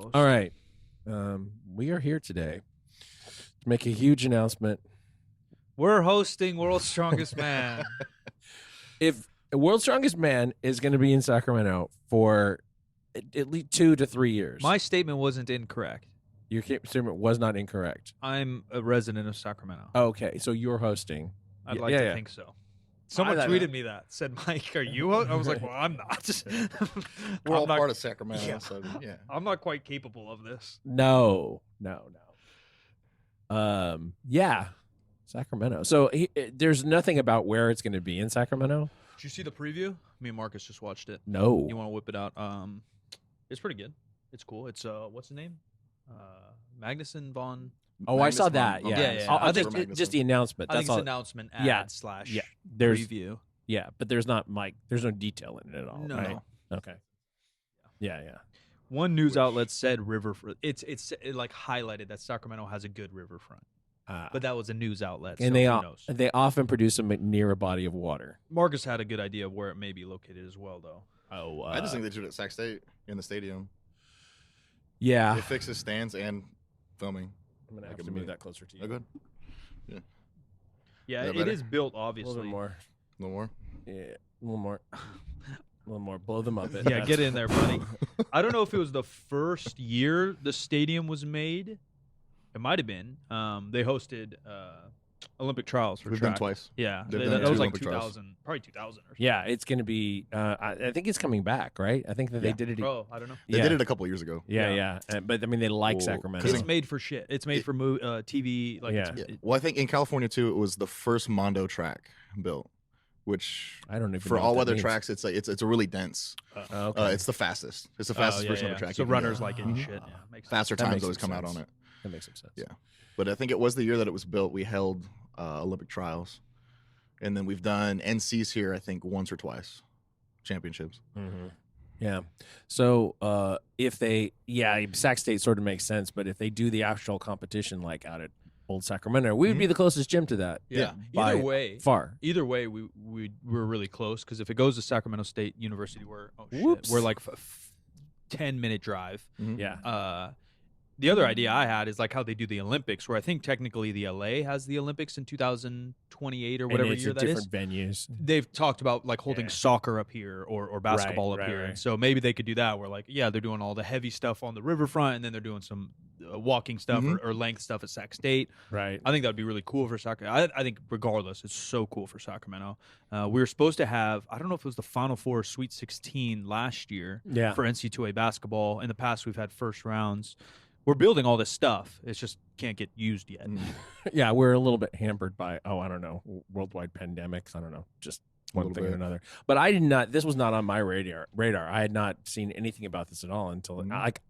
host. All right. We are here today to make a huge announcement. We're hosting World's Strongest Man. If World's Strongest Man is going to be in Sacramento for at least 2 to 3 years. My statement wasn't incorrect. Your statement was not incorrect. I'm a resident of Sacramento. Okay, so you're hosting. I'd like to think so. Someone tweeted me that. Said, Mike, are you host? I was like, well, I'm not. We're all part of Sacramento. Yeah. So, yeah. I'm not quite capable of this. No. Yeah, Sacramento. So there's nothing about where it's going to be in Sacramento. Did you see the preview? Me and Marcus just watched it. No. You want to whip it out? It's pretty good. It's cool. It's what's the name? Magnuson Von. Oh, I saw that. Yeah. I think just the announcement. I think it's announcement ad / preview. Yeah, but there's no detail in it at all. No, right? no. Okay. Yeah. One news outlet said riverfront. It like highlighted that Sacramento has a good riverfront. But that was a news outlet, and so who knows? they often produce them near a body of water. Marcus had a good idea of where it may be located as well, though. Oh, I just think they do it at Sac State in the stadium. Yeah. It fixes stands and filming. I'm going to have to move that closer to you. Oh, good. Yeah, it better? is built, obviously. A little bit more. A little more? Yeah, a little more. A little more. Blow them up. Yeah, get in there, buddy. I don't know if it was the first year the stadium was made. It might have been. They hosted Olympic trials for We've track. been twice. Yeah, They've that done was two like Olympic 2000, trials. probably 2000 or something. Yeah, it's going to be. I think it's coming back, right? I think that they did it. Oh, I don't know. They did it a couple years ago. Yeah. But I mean, they like Well, Sacramento. It's made for shit. It's made for TV. Like, Yeah. Well, I think in California, too, it was the first Mondo track built, which I don't know. for all weather tracks, it's like it's a really dense. Okay. It's the fastest. It's the fastest version of the track. So you can runners get. like it and shit. Yeah, makes sense. Faster That times makes always some come out sense. on it. That makes some sense. Yeah. But I think it was the year that it was built. We held Olympic trials, and then we've done NCs here. I think once or twice, championships. Mm-hmm. Yeah. So if Sac State sort of makes sense, but if they do the actual competition like out at Old Sacramento, we would be the closest gym to that. Yeah. By far. Either way, we're really close because if it goes to Sacramento State University, we're like 10-minute drive. Mm-hmm. Yeah. The other idea I had is like how they do the Olympics, where I think technically the LA has the Olympics in 2028 or whatever and it's year at that is. different venues. They've talked about like holding soccer up here or basketball up here. Right. So maybe they could do that where like, they're doing all the heavy stuff on the riverfront and then they're doing some walking stuff or length stuff at Sac State. Right. I think that would be really cool for Sacramento. I think regardless, it's so cool for Sacramento. We were supposed to have, I don't know if it was the Final Four Sweet 16 last year for NC2A basketball. In the past, we've had first rounds. We're building all this stuff. It just can't get used yet. Yeah, we're a little bit hampered by, I don't know, worldwide pandemics. I don't know, just one thing or another. But I did not, this was not on my radar. I had not seen anything about this at all until, like,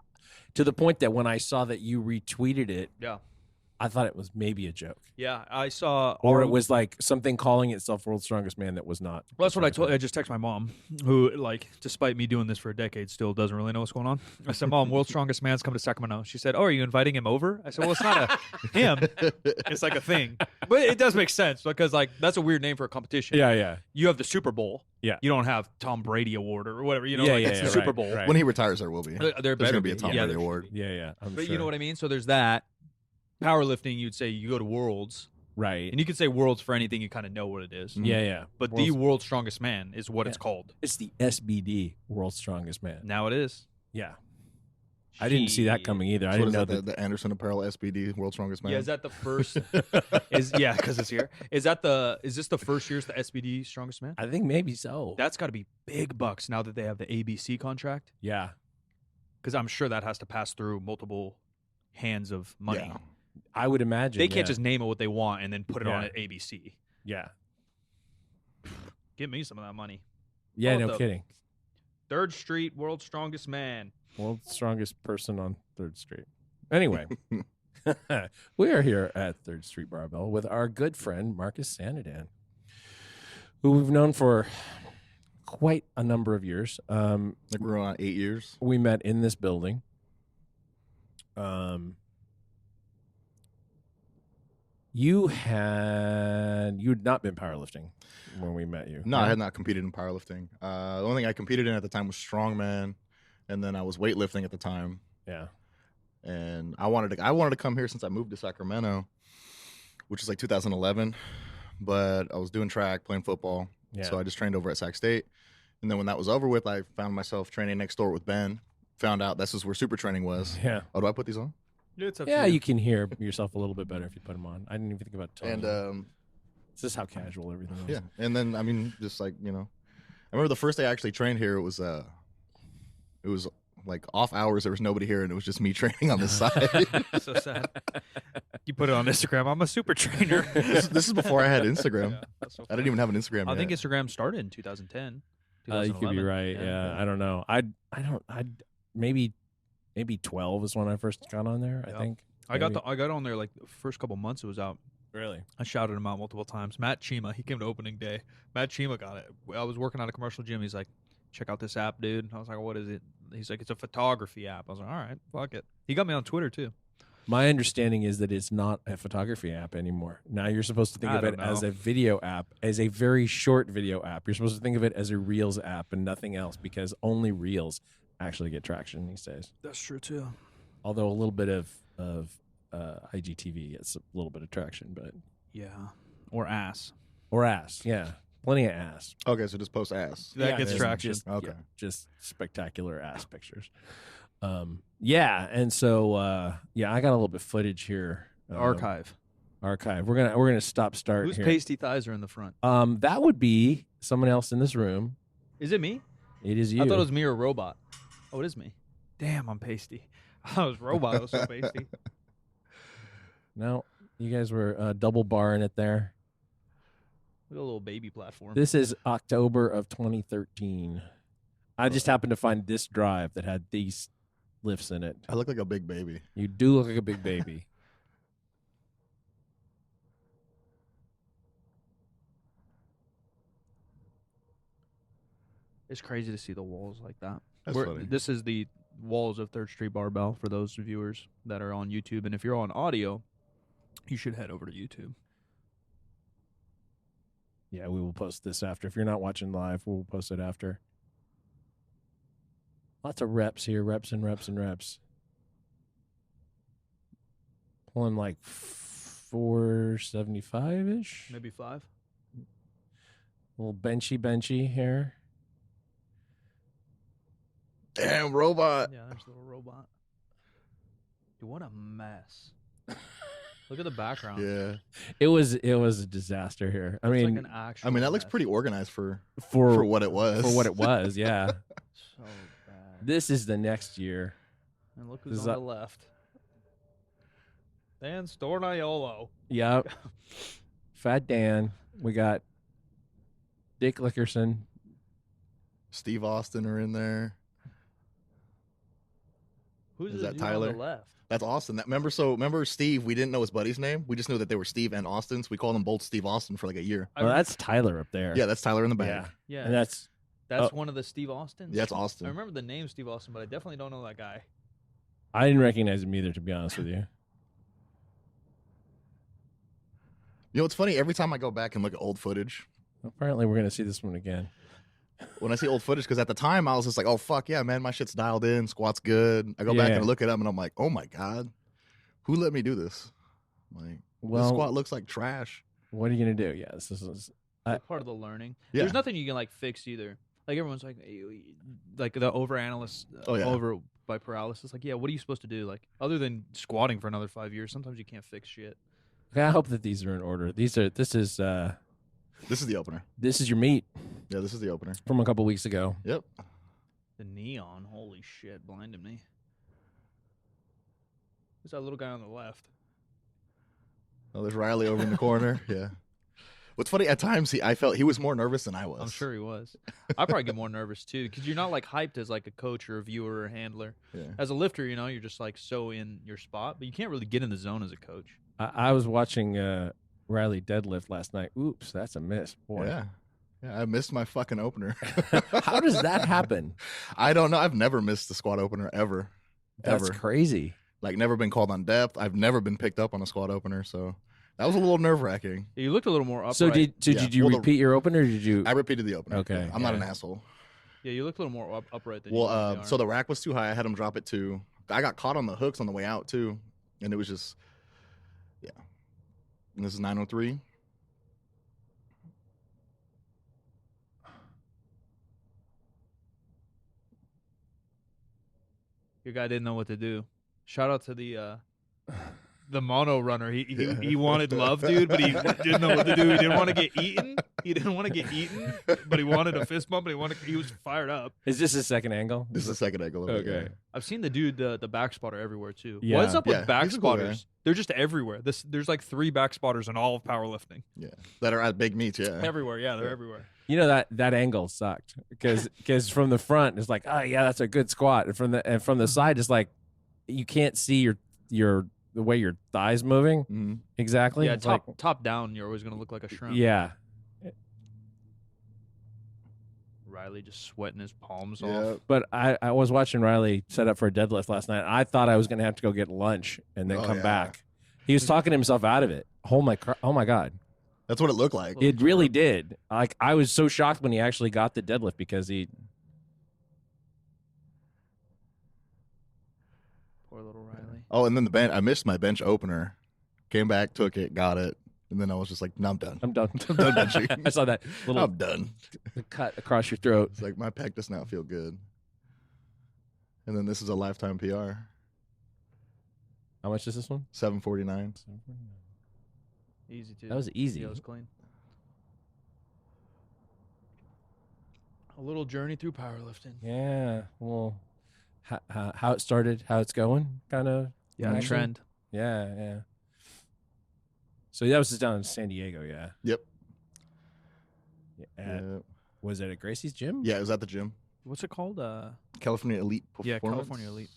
to the point that when I saw that you retweeted it, I thought it was maybe a joke. Yeah, I saw. Or it was like something calling itself World's Strongest Man that was not. Well, that's what I told. I just texted my mom, who, like, despite me doing this for a decade, still doesn't really know what's going on. I said, "Mom, World's Strongest Man's coming to Sacramento." She said, "Oh, are you inviting him over?" I said, "Well, it's not him. It's like a thing." But it does make sense because, like, that's a weird name for a competition. Yeah. You have the Super Bowl. Yeah. You don't have Tom Brady Award or whatever. You know, it's the right, Super Bowl. right. When he retires, there will be. There There's better going to be a Tom Brady award. Yeah. But you know what I mean? So there's that. Powerlifting, you'd say you go to Worlds. Right. And you could say Worlds for anything, you kind of know what it is. Yeah. But the World's Strongest Man is what it's called. It's the SBD, World's Strongest Man. Now it is. Yeah. I didn't see that coming either. I didn't know that. The Anderson Apparel SBD, World's Strongest Man? Yeah, is that the first? Because it's here. Is this the first year's the SBD Strongest Man? I think maybe so. That's got to be big bucks now that they have the ABC contract. Yeah. Because I'm sure that has to pass through multiple hands of money. Yeah. I would imagine. They can't just name it what they want and then put it on at ABC. Yeah. Give me some of that money. Yeah, no kidding. 3rd Street, World's Strongest Man. World's strongest person on 3rd Street. Anyway, we are here at 3rd Street Barbell with our good friend, Marcus Sannadan, who we've known for quite a number of years. Like we're on 8 years. We met in this building. You had not been powerlifting when we met you. No, I had not competed in powerlifting. The only thing I competed in at the time was strongman, and then I was weightlifting at the time. Yeah. and I wanted to come here since I moved to Sacramento, which is like 2011. But I was doing track, playing football, so I just trained over at Sac State. And then when that was over with, I found myself training next door with Ben. Found out this is where super training was. Yeah. Oh, do I put these on? Yeah, it's up Yeah, to you can hear yourself a little bit better if you put them on. I didn't even think about telling you. And This is how casual everything is. yeah, and then I mean, just like I remember the first day I actually trained here. It was like off hours. There was nobody here, and it was just me training on this side. So sad. You put it on Instagram. I'm a super trainer. This is before I had Instagram. Yeah, so I didn't even have an Instagram. I think yet. Instagram started in 2010. You could be right. Yeah. I don't know. I maybe 12 is when I first got on there. I think I got on there like the first couple months it was out. Really? I shouted him out multiple times. Matt Chima, he came to opening day. Matt Chima got it. I was working at a commercial gym. He's like, check out this app, dude. I was like, what is it? He's like, it's a photography app. I was like, all right, fuck it. He got me on Twitter too. My understanding is that it's not a photography app anymore. Now you're supposed to think of it as a video app, as a very short video app. You're supposed to think of it as a Reels app and nothing else, because only Reels actually get traction these days. That's true too. Although a little bit of IGTV gets a little bit of traction, but yeah, or ass, yeah, plenty of ass. Okay, so just post ass. That gets traction. Okay, just spectacular ass pictures. And so I got a little bit of footage here. Archive. We're gonna start Whose here. pasty thighs are in the front? That would be someone else in this room. Is it me? It is you. I thought it was me or robot. Oh, it is me. Damn, I'm pasty. I was robot. I was so pasty. No, you guys were double barring it there. Look at a little baby platform. This is October of 2013. I just happened to find this drive that had these lifts in it. I look like a big baby. You do look like a big baby. It's crazy to see the walls like that. That's funny. This is the walls of Third Street Barbell for those viewers that are on YouTube. And if you're on audio, you should head over to YouTube. Yeah, we will post this after. If you're not watching live, we'll post it after. Lots of reps here, reps and reps and reps. Pulling like 475-ish. Maybe 5. A little benchy here. Damn, robot. Yeah, there's a little robot. Dude, what a mess. Look at the background. Yeah, It was a disaster here. I mean, like an actual that looks mess. pretty organized for for what it was. For what it was, yeah. So bad. This is the next year. And look who's on the left. Dan Storniolo. Yep. Fat Dan. We got Dick Lickerson. Steve Austin are in there. Who's Is the that dude Tyler? on the left? That's Austin. Remember Steve? We didn't know his buddy's name. We just knew that they were Steve and Austin, so we called them both Steve Austin for like a year. Well, that's Tyler up there. Yeah, that's Tyler in the back. Yeah. Yeah. And that's one of the Steve Austins? Yeah, that's Austin. I remember the name Steve Austin, but I definitely don't know that guy. I didn't recognize him either, to be honest with you. You know, it's funny. Every time I go back and look at old footage, Apparently, we're going to see this one again. when I see old footage, because at the time I was just like, oh, fuck yeah, man, my shit's dialed in, squat's good. I go back and look it up, and I'm like, oh, my God, who let me do this? Like, this squat looks like trash. What are you going to do? Yeah, this is Part of the learning. Yeah. There's nothing you can like fix either. Like everyone's like the overanalyst, over by paralysis. Like, yeah, what are you supposed to do? Like, other than squatting for another 5 years, sometimes you can't fix shit. Okay, I hope that these are in order. This is the opener. This is your meat. Yeah, this is the opener. From a couple weeks ago. Yep. The neon, holy shit, blinded me. Who's that little guy on the left? Oh, there's Riley over in the corner. Yeah. What's funny, at times I felt he was more nervous than I was. I'm sure he was. I probably get more nervous too, because you're not like hyped as like a coach or a viewer or a handler. Yeah. As a lifter, you know, you're just like so in your spot, but you can't really get in the zone as a coach. I was watching Riley deadlift last night. Oops, that's a miss. Boy. Yeah. Yeah, I missed my fucking opener. How does that happen? I don't know. I've never missed the squat opener ever. That's crazy. Like, never been called on depth. I've never been picked up on a squat opener, so that was a little nerve-wracking. You looked a little more upright. So did you repeat your opener, or did you? I repeated the opener. Okay. I'm not an asshole. Yeah, you looked a little more upright than Well, so the rack was too high. I had him drop it to I got caught on the hooks on the way out too, and it was just, yeah. And this is 903. Your guy didn't know what to do. Shout out to the mono runner. He wanted love, dude, but he didn't know what to do. He didn't want to get eaten. But he wanted a fist bump, and he was fired up. Is this his second angle? This is the second angle. Okay. Yeah. I've seen the dude, the back spotter everywhere too. Yeah. What's up with back he's a cool guy. spotters? They're just everywhere. There's like 3 back spotters in all of powerlifting. Yeah, that are at big meets. Yeah, Everywhere. Yeah, they're everywhere. You know that angle sucked because from the front it's like, oh yeah, that's a good squat, and from the side it's like you can't see the way your thighs moving exactly. Yeah, it's like, top down, you're always gonna look like a shrimp. yeah. Riley just sweating his palms off. But I was watching Riley set up for a deadlift last night. I thought I was going to have to go get lunch and then come back. He was talking himself out of it. Oh my God. That's what it looked like. It really did. Like, I was so shocked when he actually got the deadlift because Poor little Riley. Oh, and then the bench. I missed my bench opener. Came back, took it, got it. And then I was just like, no, I'm done. I'm done. I'm done benching. I saw that little I'm done. cut across your throat. It's like, my pec does not feel good. And then this is a lifetime PR. How much is this one? 749. Easy, too. That was easy. Yeah, it was clean. A little journey through powerlifting. Yeah. Well, how it started, how it's going, kind of. Yeah, trend. Yeah. So that was just down in San Diego, yeah. Yep. Was it at Gracie's gym? Yeah, it was at the gym. What's it called? California Elite Performance. Yeah, California Elite.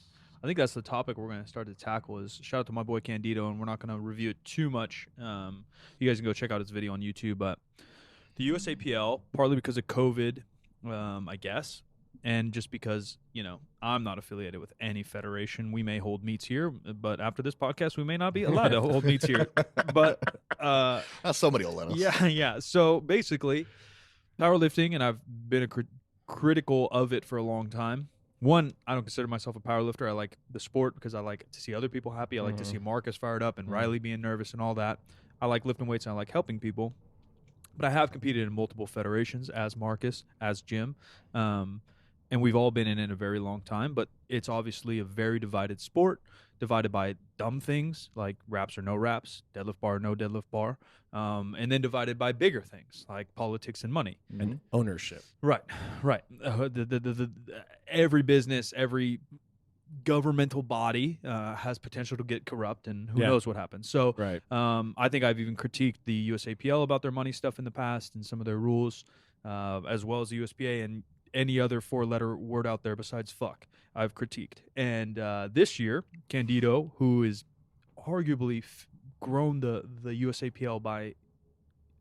I think that's the topic we're going to start to tackle is shout out to my boy Candito, and we're not going to review it too much. You guys can go check out his video on YouTube. But the USAPL, partly because of COVID, I guess, and just because, I'm not affiliated with any federation. We may hold meets here, but after this podcast, we may not be allowed to hold meets here. But somebody will let us. Yeah. So basically, powerlifting, and I've been critical of it for a long time. One, I don't consider myself a powerlifter. I like the sport because I like to see other people happy. I like to see Marcus fired up and Riley being nervous and all that. I like lifting weights and I like helping people. But I have competed in multiple federations as Marcus, as Jim. And we've all been in it a very long time, but it's obviously a very divided sport, divided by dumb things like wraps or no wraps, deadlift bar or no deadlift bar, and then divided by bigger things like politics and money. And ownership. Right. Every business, every governmental body has potential to get corrupt, and who knows what happens. So I think I've even critiqued the USAPL about their money stuff in the past and some of their rules, as well as the USPA and any other 4-letter word out there besides fuck, I've critiqued. And this year, Candito, who is arguably grown the USAPL by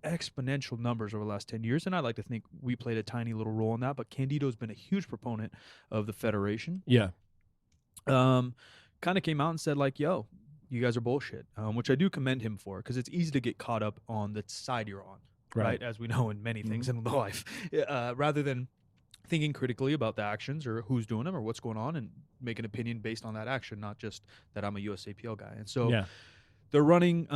exponential numbers over the last 10 years, and I like to think we played a tiny little role in that, but Candito's been a huge proponent of the federation. Yeah. Kind of came out and said, like, yo, you guys are bullshit, which I do commend him for, because it's easy to get caught up on the side you're on, right? As we know in many things in life, rather than thinking critically about the actions or who's doing them or what's going on and make an opinion based on that action, not just that I'm a USAPL guy. And so they're running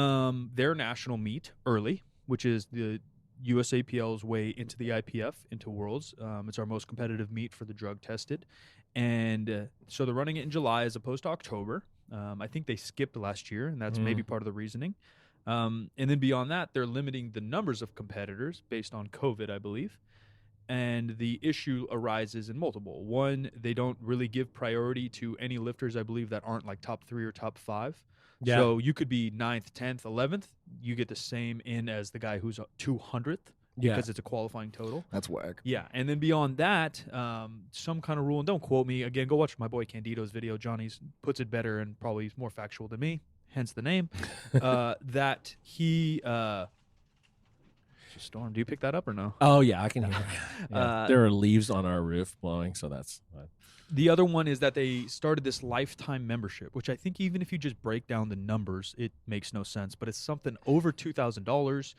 their national meet early, which is the USAPL's way into the IPF, into Worlds. It's our most competitive meet for the drug tested. And so they're running it in July as opposed to October. I think they skipped last year, and that's maybe part of the reasoning. And then beyond that, they're limiting the numbers of competitors based on COVID, I believe. And the issue arises in multiple. One, they don't really give priority to any lifters, I believe, that aren't like top 3 or top 5. Yeah. So you could be 9th, 10th, 11th. You get the same in as the guy who's 200th because it's a qualifying total. That's whack. Yeah. And then beyond that, some kind of rule, and don't quote me. Again, go watch my boy Candito's video. Johnny's puts it better and probably more factual than me, hence the name, that he storm. Do you pick that up or no? Oh, yeah, I can hear it. There are leaves on our roof blowing, so that's the other one is that they started this lifetime membership, which I think even if you just break down the numbers, it makes no sense. But it's something over $2,000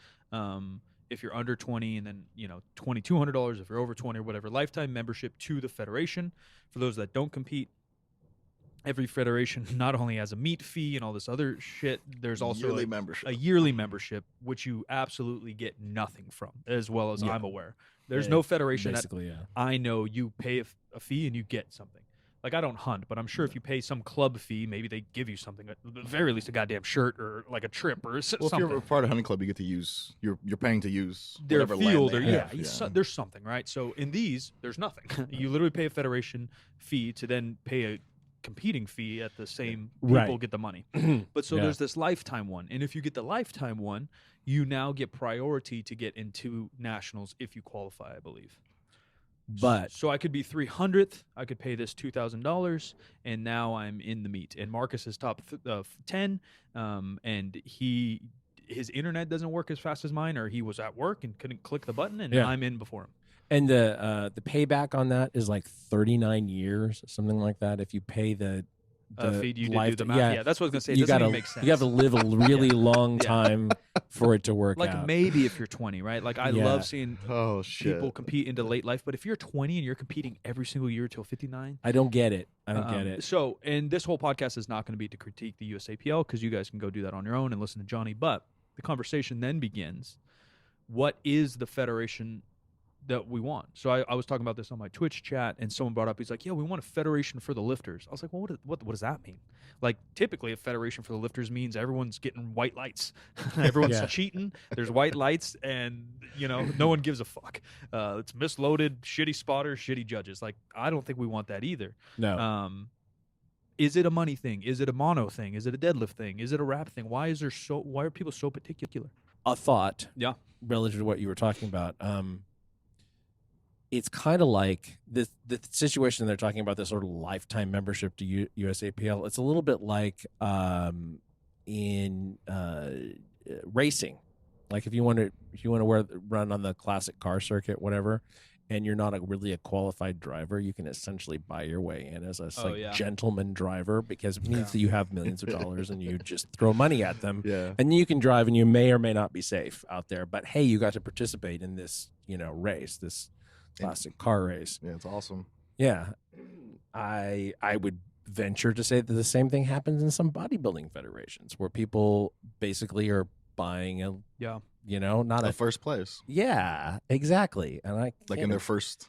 if you're under 20, and then $2,200 if you're over 20 or whatever. Lifetime membership to the federation for those that don't compete. every federation not only has a meet fee and all this other shit, there's also a yearly membership, which you absolutely get nothing from, as well as I'm aware. There's no federation that I know you pay a fee and you get something. Like, I don't hunt, but I'm sure if you pay some club fee, maybe they give you something, at the very least a goddamn shirt or like a trip or something. Well, if you're a part of a hunting club, you get to use, you're paying to use their field. So, there's something, right? So in these, there's nothing. You literally pay a federation fee to then pay a competing fee at the same people get the money. But so there's this lifetime one. And if you get the lifetime one, you now get priority to get into nationals if you qualify, I believe. But so I could be 300th. I could pay this $2,000, and now I'm in the meet. And Marcus is top 10, and his internet doesn't work as fast as mine, or he was at work and couldn't click the button, and I'm in before him. And the payback on that is like 39 years, something like that. If you pay the feed, you did do the math. Yeah, that's what I was gonna say. It doesn't even make sense. You have to live a really long time for it to work like out. Like maybe if you're 20, right? Like I love seeing people compete into late life, but if you're 20 and you're competing every single year till 59, I don't get it. I don't get it. So, and this whole podcast is not going to be to critique the USAPL, because you guys can go do that on your own and listen to Jonnie. But the conversation then begins: what is the federation that we want? So I was talking about this on my Twitch chat, and someone brought up, he's like, yeah, we want a federation for the lifters. I was like, well, what does that mean? Like, typically a federation for the lifters means everyone's getting white lights. Everyone's cheating. There's white lights, and no one gives a fuck. It's misloaded, shitty spotters, shitty judges. Like, I don't think we want that either. No. Is it a money thing? Is it a mono thing? Is it a deadlift thing? Is it a rap thing? Why are people so particular? A thought. Yeah. Relative to what you were talking about. It's kind of like the situation they're talking about, this sort of lifetime membership to USAPL. It's a little bit like in racing. Like if you want to run on the classic car circuit, whatever, and you're not really a qualified driver, you can essentially buy your way in as a gentleman driver, because it means that you have millions of dollars and you just throw money at them. Yeah. And you can drive, and you may or may not be safe out there. But hey, you got to participate in this, race, this classic car race. Yeah, it's awesome. Yeah. I would venture to say that the same thing happens in some bodybuilding federations, where people basically are buying not a first place. Yeah, exactly. And I like in their first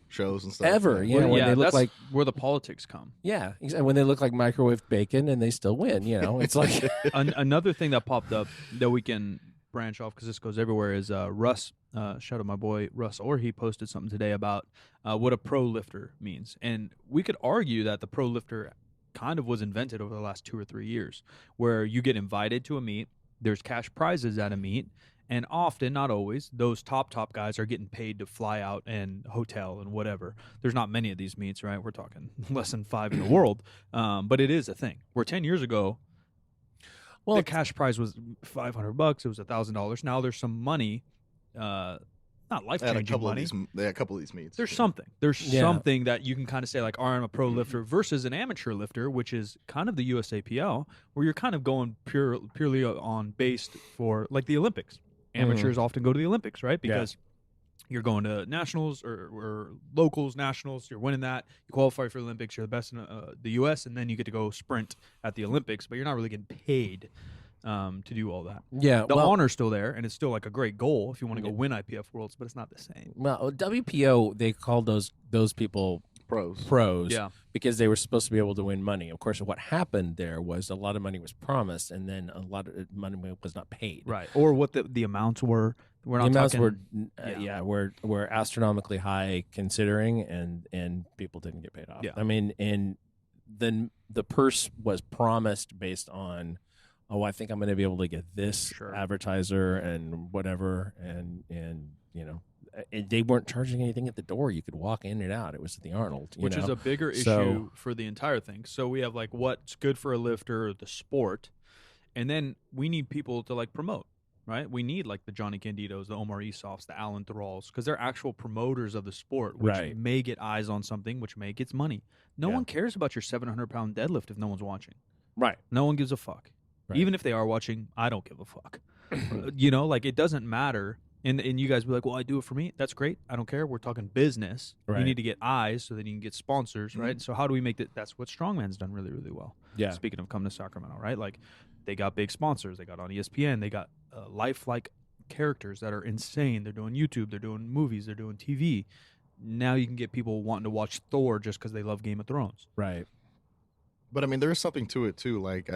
shows and stuff. Ever. Yeah, when they look like where the politics come. Yeah, exactly. When they look like microwave bacon and they still win, it's like another thing that popped up that we can branch off, because this goes everywhere, is Russ. Shout out my boy Russ, or he posted something today about what a pro lifter means. And we could argue that the pro lifter kind of was invented over the last 2 or 3 years, where you get invited to a meet, there's cash prizes at a meet, and often, not always, those top guys are getting paid to fly out and hotel and whatever. There's not many of these meets, right? We're talking less than 5 in the world, but it is a thing. Where 10 years ago, the cash prize was $500, it was $1,000. Now there's some money. Not life-changing money. They had a couple of these meets. There's something. There's something that you can kind of say, like, I'm a pro lifter versus an amateur lifter, which is kind of the USAPL, where you're kind of going purely on based for, like, the Olympics. Amateurs often go to the Olympics, right? Because you're going to nationals or locals, nationals. You're winning that. You qualify for the Olympics. You're the best in the U.S., and then you get to go sprint at the Olympics, but you're not really getting paid to do all that. Yeah, the honor's still there, and it's still like a great goal if you want to go win IPF Worlds, but it's not the same. Well, WPO, they called those people pros, because they were supposed to be able to win money. Of course, what happened there was a lot of money was promised, and then a lot of money was not paid. Right, or what the amounts were. We're not the amounts talking, were astronomically high considering, and people didn't get paid off. Yeah. I mean, and then the purse was promised based on, I think I'm going to be able to get this advertiser and whatever, and they weren't charging anything at the door. You could walk in and out. It was at the Arnold, which is a bigger issue for the entire thing. So we have like what's good for a lifter, the sport, and then we need people to like promote, right? We need like the Jonnie Canditos, the Omar Esofs, the Alan Thralls, because they're actual promoters of the sport, which may get eyes on something, which may get money. No one cares about your 700-pound deadlift if no one's watching. Right. No one gives a fuck. Right. Even if they are watching, I don't give a fuck. Like it doesn't matter And you guys be like, well, I do it for me. That's great. I don't care. We're talking business. Right. You need to get eyes so then you can get sponsors, right? So how do we make that? That's what Strongman's done really, really well. Yeah. Speaking of coming to Sacramento, right? Like they got big sponsors. They got on ESPN. They got lifelike characters that are insane. They're doing YouTube. They're doing movies. They're doing TV. Now you can get people wanting to watch Thor just because they love Game of Thrones. Right. But I mean, there is something to it too. Like,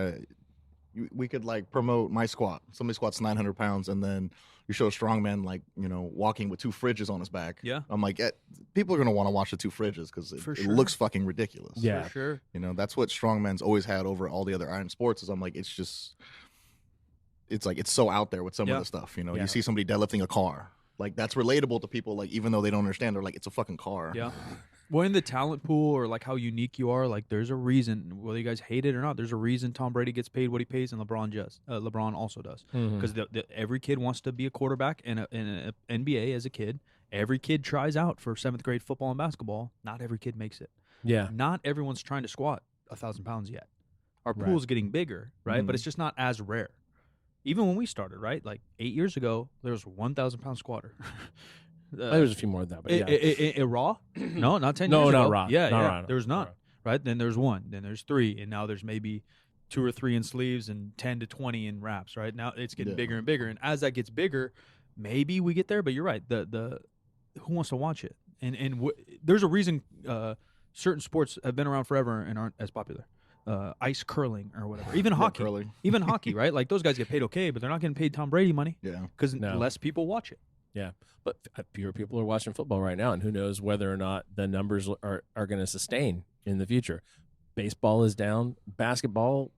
we could like promote my squat. Somebody squats 900 pounds, and then you show a strongman like walking with 2 fridges on his back. Yeah, I'm like, people are gonna want to watch the 2 fridges because it looks fucking ridiculous. Yeah, for sure. That's what strongman's always had over all the other iron sports. Is I'm like, it's like it's so out there with some of the stuff. You see somebody deadlifting a car. Like that's relatable to people. Like even though they don't understand, they're like, it's a fucking car. Yeah. Well, in the talent pool or like how unique you are, like there's a reason, whether you guys hate it or not, there's a reason Tom Brady gets paid what he pays and LeBron also does. Because every kid wants to be a quarterback in an NBA as a kid. Every kid tries out for 7th grade football and basketball. Not every kid makes it. Yeah. Not everyone's trying to squat 1,000 pounds yet. Our pool's getting bigger, right? But it's just not as rare. Even when we started, right? Like 8 years ago, there was a 1,000-pound squatter. There was a few more than that, but yeah. Raw? No, not 10 years ago. No, not raw. Yeah, not yeah. raw, no. There's not. Right? Then there's 1. Then there's 3. And now there's maybe 2 or 3 in sleeves and 10 to 20 in wraps, right? Now it's getting bigger and bigger. And as that gets bigger, maybe we get there. But you're right. The who wants to watch it? And there's a reason certain sports have been around forever and aren't as popular. Ice curling or whatever. Even hockey. Curling. Even hockey, right? Like those guys get paid okay, but they're not getting paid Tom Brady money. Yeah. Because less people watch it. Yeah, but fewer people are watching football right now, and who knows whether or not the numbers are going to sustain in the future. Baseball is down. Basketball,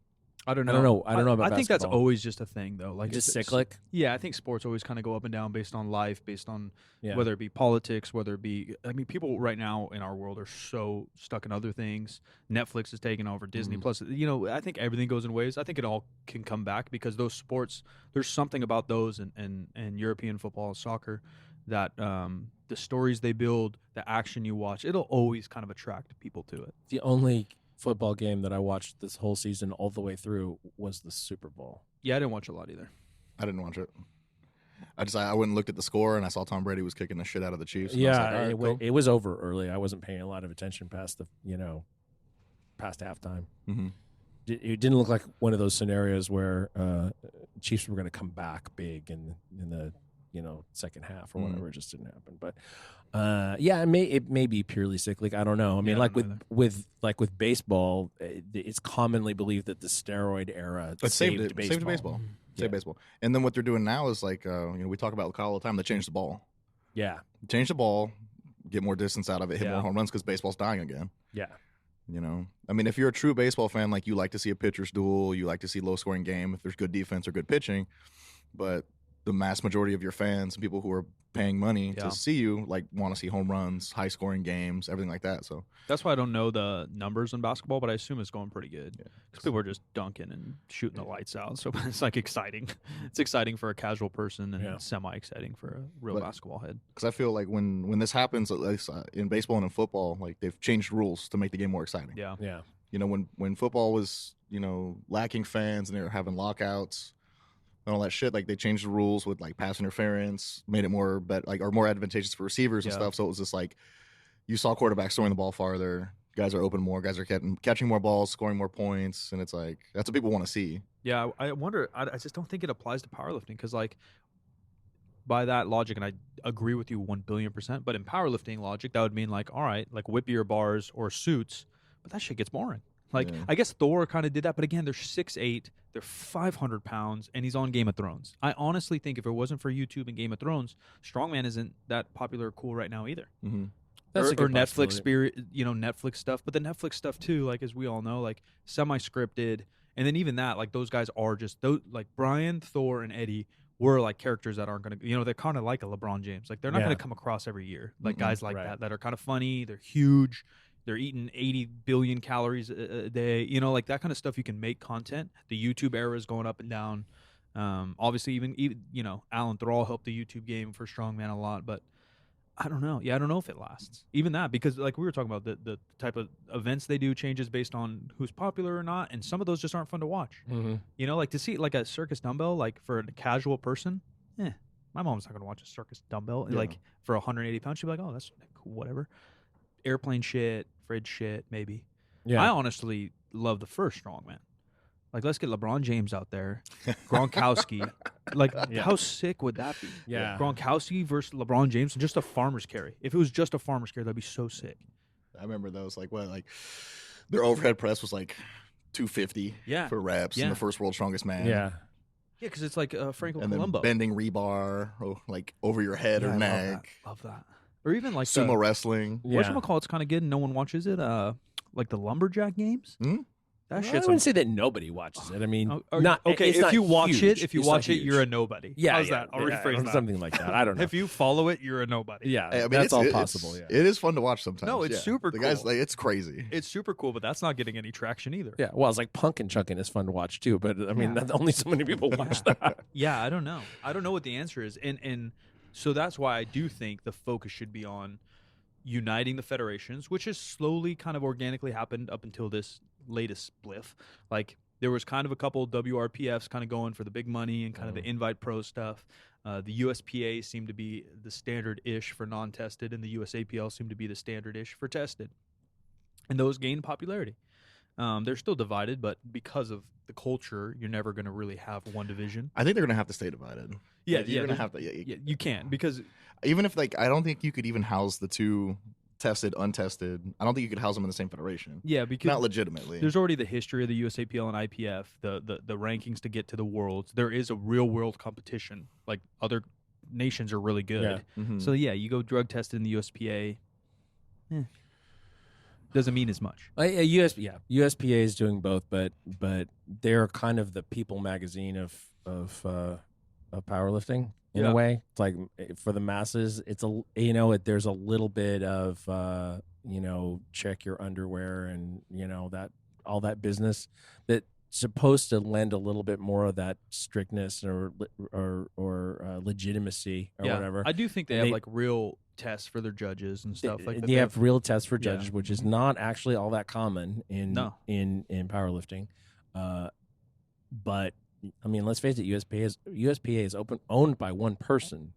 I don't know about basketball. I think that's always just a thing, though. Like just cyclic. Yeah, I think sports always kind of go up and down based on life, based on whether it be politics, whether it be. I mean, people right now in our world are so stuck in other things. Netflix is taking over, Disney Plus. I think everything goes in waves. I think it all can come back because those sports. There's something about those and European football and soccer that the stories they build, the action you watch, it'll always kind of attract people to it. The only football game that I watched this whole season all the way through was the Super Bowl. Yeah, I didn't watch a lot either. I didn't watch it. I went and looked at the score and I saw Tom Brady was kicking the shit out of the Chiefs. Yeah, it was over early. I wasn't paying a lot of attention past halftime. Mm-hmm. It didn't look like one of those scenarios where Chiefs were going to come back big in the second half or whatever. It just didn't happen. But it may be purely cyclic. I don't know. I mean, with baseball, it's commonly believed that the steroid era saved baseball. Saved baseball. And then what they're doing now is like we talk about all the time. They change the ball. Yeah, change the ball, get more distance out of it, hit more home runs because baseball's dying again. Yeah. I mean, if you're a true baseball fan, like you like to see a pitcher's duel, you like to see low scoring game if there's good defense or good pitching, but the mass majority of your fans and people who are paying money to see you want to see home runs, high scoring games, everything like that. So that's why I don't know the numbers in basketball, but I assume it's going pretty good because people are just dunking and shooting the lights out. So it's exciting. It's exciting for a casual person and semi-exciting for a real basketball head. Because I feel like when this happens, at least in baseball and in football, like they've changed rules to make the game more exciting. Yeah, yeah. When football was lacking fans and they were having lockouts and all that shit, like they changed the rules with like pass interference, made it more more advantageous for receivers and stuff. So it was just like you saw quarterbacks throwing the ball farther, guys are open more, guys are catching more balls, scoring more points, and it's like that's what people want to see. Yeah, I wonder. I just don't think it applies to powerlifting because by that logic, and I agree with you 1,000,000,000%. But in powerlifting logic, that would mean all right, whippier bars or suits, but that shit gets boring. I guess Thor kind of did that, but again, they're 6'8", they're 500 pounds, and he's on Game of Thrones. I honestly think if it wasn't for YouTube and Game of Thrones, Strongman isn't that popular or cool right now either. Mm-hmm. That's or Netflix Netflix stuff, but the Netflix stuff too, as we all know, semi-scripted, and then even that, those guys are just those Brian, Thor, and Eddie were characters that aren't going to, they're kind of like a LeBron James, they're not going to come across every year, guys like that are kind of funny, they're huge. They're eating 80 billion calories a day, that kind of stuff. You can make content. The YouTube era is going up and down. Obviously, even Alan Thrall helped the YouTube game for Strongman a lot, but I don't know. Yeah, I don't know if it lasts. Even that, because we were talking about the type of events they do changes based on who's popular or not, and some of those just aren't fun to watch. Mm-hmm. To see a circus dumbbell, for a casual person, My mom's not going to watch a circus dumbbell. Like, for 180 pounds, she'd be like, oh, that's cool, whatever. Airplane shit, fridge shit, maybe. Yeah. I honestly love the first strongman. Like, let's get LeBron James out there, Gronkowski. Like, how sick would that be? Yeah. Gronkowski versus LeBron James and just a farmer's carry. If it was just a farmer's carry, that'd be so sick. I remember those. Like, their overhead press was like 250 for reps, and the first world's strongest man. Yeah. Yeah, because it's like Franco and Columbo. Then bending rebar, like over your head or neck. Love that. Or even like sumo wrestling. Whatchamacallit's kind of good and no one watches it. Like the lumberjack games. Mm-hmm. I wouldn't say that nobody watches it. I mean, not okay. If you watch it, you're a nobody. Yeah, how's that? I'll rephrase that. Something like that. I don't know. If you follow it, you're a nobody. Yeah, I mean, that's all possible. It is fun to watch sometimes. No, it's super cool. The guys, it's crazy. It's super cool, but that's not getting any traction either. Yeah, well, it's like punk and chucking is fun to watch too, but I mean, only so many people watch that. Yeah, I don't know. I don't know what the answer is, and so that's why I do think the focus should be on uniting the federations, which has slowly kind of organically happened up until this latest spliff. Like, there was kind of a couple WRPFs kind of going for the big money and kind of the invite pro stuff. The USPA seemed to be the standard-ish for non-tested, and the USAPL seemed to be the standard-ish for tested. And those gained popularity. They're still divided, but because of the culture, you're never going to really have one division. I think they're going to have to stay divided. Yeah, you're going to have to. You can, because even if, like, I don't think you could even house the two tested, untested. I don't think you could house them in the same federation. Yeah, because not legitimately. There's already the history of the USAPL and IPF, the rankings to get to the worlds. There is a real world competition. Like, other nations are really good. Yeah. Mm-hmm. So you go drug tested in the USPA. Doesn't mean as much. USPA is doing both, but they're kind of the people magazine of powerlifting in a way. It's like, for the masses, it's there's a little bit of check your underwear and that all that business that's supposed to lend a little bit more of that strictness or legitimacy or whatever. I do think they have like real tests for their judges and stuff like that. They have real tests for judges, which is not actually all that common in powerlifting. But I mean, let's face it, USPA is owned by one person,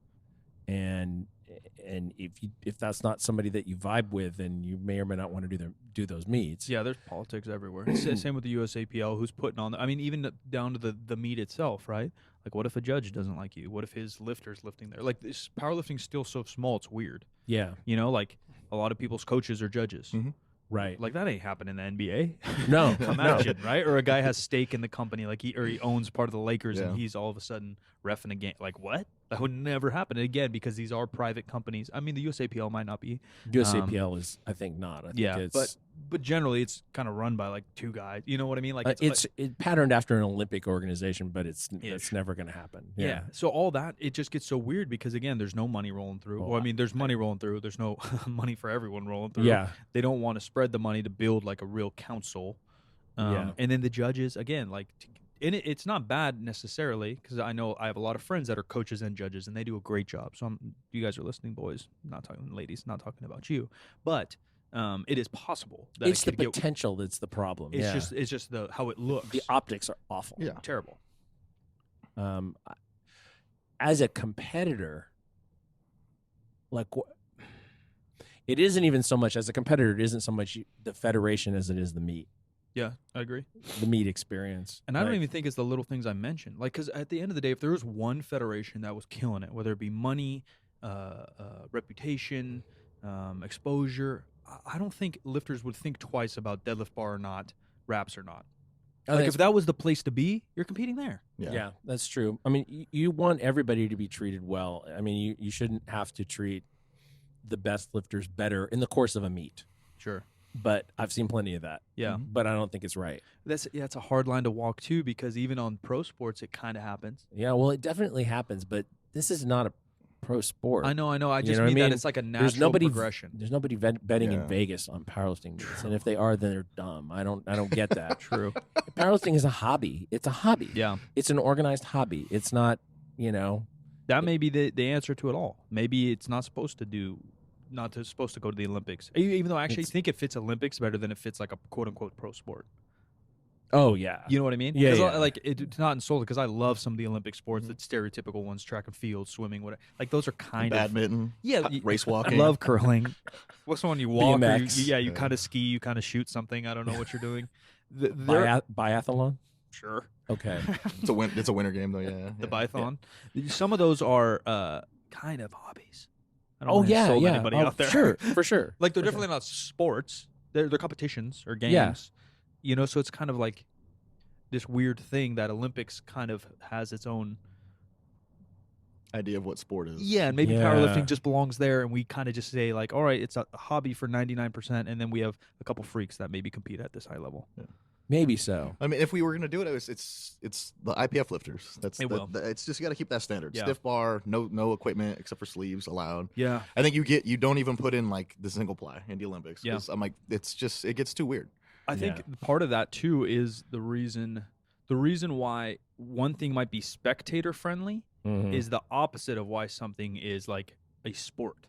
and if that's not somebody that you vibe with, then you may or may not want to do those meets. Yeah, there's politics everywhere. Same with the USAPL, who's putting on. I mean, even down to the meet itself, right? Like, what if a judge doesn't like you? What if his lifter's lifting there? Like, this powerlifting's still so small, it's weird. Yeah, like a lot of people's coaches are judges. Mm-hmm. Right. Like, that ain't happening in the NBA. No. Imagine, right? Or a guy has stake in the company, like he owns part of the Lakers, and he's all of a sudden reffing a game. Like, what? That would never happen again, because these are private companies. I mean, the USAPL might not be. USAPL is, I think, not. I think it's, but generally it's kind of run by like two guys. You know what I mean? Like, it's patterned after an Olympic organization, but it's never going to happen. Yeah. So all that, it just gets so weird because, again, there's no money rolling through. Well, I mean, there's money rolling through. There's no money for everyone rolling through. Yeah. They don't want to spread the money to build like a real council. And then the judges, again, like, and it's not bad necessarily, because I know I have a lot of friends that are coaches and judges, and they do a great job. So you guys are listening, boys. Not talking ladies, not talking about you, but it is possible that it's the potential that's the problem. It's just how it looks. The optics are awful. Yeah, terrible. As a competitor, like, it isn't even so much as a competitor. It isn't so much the federation as it is the meet. Yeah, I agree. The meet experience. And I don't even think it's the little things I mentioned. Like, because at the end of the day, if there was one federation that was killing it, whether it be money, reputation, exposure, I don't think lifters would think twice about deadlift bar or not, wraps or not. Like, if that was the place to be, you're competing there. Yeah, that's true. I mean, you want everybody to be treated well. I mean, you shouldn't have to treat the best lifters better in the course of a meet. Sure. But I've seen plenty of that. Yeah. But I don't think it's right. It's a hard line to walk too, because even on pro sports, it kind of happens. Yeah, well, it definitely happens, but this is not a pro sport. I know. I just mean that it's like a natural progression. There's nobody betting in Vegas on powerlifting meets, and if they are, then they're dumb. I don't get that. True. Powerlifting is a hobby. It's a hobby. Yeah. It's an organized hobby. It's not, That may be the answer to it all. Maybe it's not supposed to go to the Olympics. Even though I actually think it fits Olympics better than it fits like a quote-unquote pro sport. Oh yeah, You know what I mean? Yeah, yeah. Like it's not insulting because I love some of the Olympic sports, the stereotypical ones, track and field, swimming, whatever. Like those are kind of badminton, race I walking. love curling. What's the one you walk? Or you BMX. kind of ski, you kind of shoot something. I don't know what you're doing. Biathlon. Sure. Okay. It's a winter game though. Yeah. The biathlon. Some of those are kind of hobbies. I don't Oh want to yeah, insult yeah. anybody out there. Sure, for sure. Like they're definitely not sports. They're competitions or games. Yeah. You know, so it's kind of like this weird thing that Olympics kind of has its own idea of what sport is. Yeah, and maybe Yeah. powerlifting just belongs there, and we kind of just say like, all right, it's a hobby for 99%, and then we have a couple freaks that maybe compete at this high level. Yeah. Maybe so. I mean, if we were going to do it, it's the IPF lifters. It's just you got to keep that standard. Yeah. Stiff bar, no equipment except for sleeves allowed. Yeah. I think you don't even put in like the single ply in the Olympics. Yeah. I'm like, it gets too weird. I think part of that too is the reason why one thing might be spectator friendly is the opposite of why something is like a sport,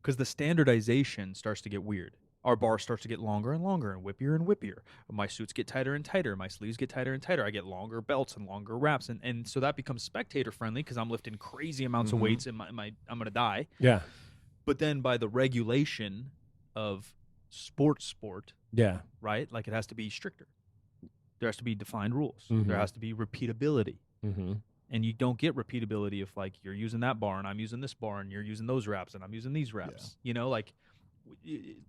because the standardization starts to get weird. Our bar starts to get longer and longer and whippier. My suits get tighter and tighter. My sleeves get tighter and tighter. I get longer belts and longer wraps, and so that becomes spectator friendly because I'm lifting crazy amounts of weights and I'm gonna die. Yeah. But then by the regulation of sport, Yeah. right? Like it has to be stricter. There has to be defined rules. Mhm. There has to be repeatability. Mm-hmm. And you don't get repeatability if like you're using that bar and I'm using this bar and you're using those reps and I'm using these reps. You know, like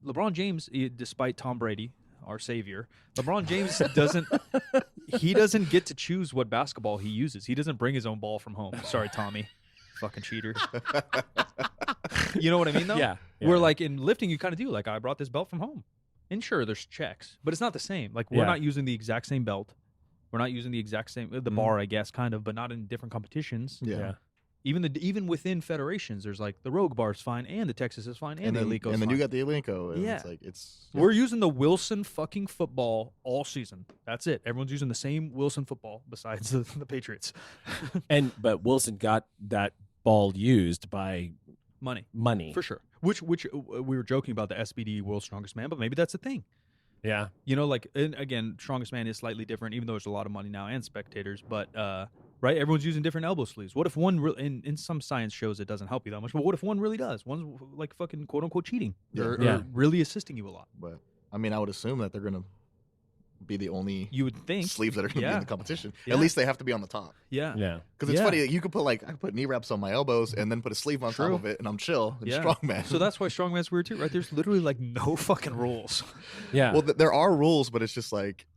LeBron James, despite Tom Brady, our savior, LeBron James doesn't get to choose what basketball he uses. He doesn't bring his own ball from home. Sorry, Tommy. Fucking cheater. You know what I mean, though? Yeah. Where, like, in lifting, you kind of do. Like, I brought this belt from home. And sure, there's checks, but it's not the same. Like, we're not using the exact same belt. We're not using the exact same, the bar, I guess, kind of, but not in different competitions. Yeah. Even within federations, there's, like, the Rogue bar is fine, and the Texas is fine, and the Alico is fine. And then you got the Alico. And Yeah. It's like, it's... We're using the Wilson fucking football all season. That's it. Everyone's using the same Wilson football besides the Patriots. But Wilson got that ball used by money for sure. Which we were joking about the SBD World's Strongest Man, but maybe that's a thing. Yeah. You know, like, and again, Strongest Man is slightly different, even though there's a lot of money now and spectators. But right, everyone's using different elbow sleeves. What if one in some science shows it doesn't help you that much? But what if one really does? One's like fucking quote unquote cheating or really assisting you a lot. But I mean, I would assume that they're gonna be the only you would think sleeves that are going to be in the competition. Yeah. At least they have to be on the top. Yeah. Because it's funny, you could put I could put knee wraps on my elbows and then put a sleeve on top of it, and I'm chill and strongman. So that's why strongman's weird too, right? There's literally like no fucking rules. Yeah. Well, there are rules, but it's just like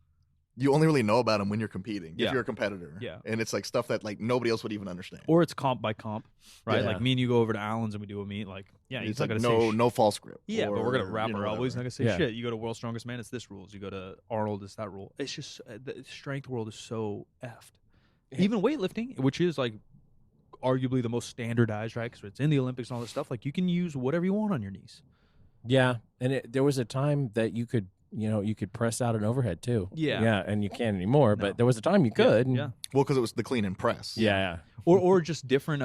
you only really know about them when you're competing. If you're a competitor. Yeah. And it's like stuff that like nobody else would even understand. Or it's comp by comp, right? Yeah. Like me and you go over to Allen's and we do a meet. Like, It's not like gonna say no false grip. Yeah, but we're gonna wrap our elbows. He's not gonna say Yeah. shit. You go to World's Strongest Man, it's this rules. You go to Arnold, it's that rule. It's just the strength world is so effed. Even weightlifting, which is like arguably the most standardized, right? Because it's in the Olympics and all this stuff. Like you can use whatever you want on your knees. Yeah, and there was a time that you could press out an overhead too. Yeah, and you can't anymore. But there was a time you could. Yeah. Well, because it was the clean and press. Yeah. Or just different.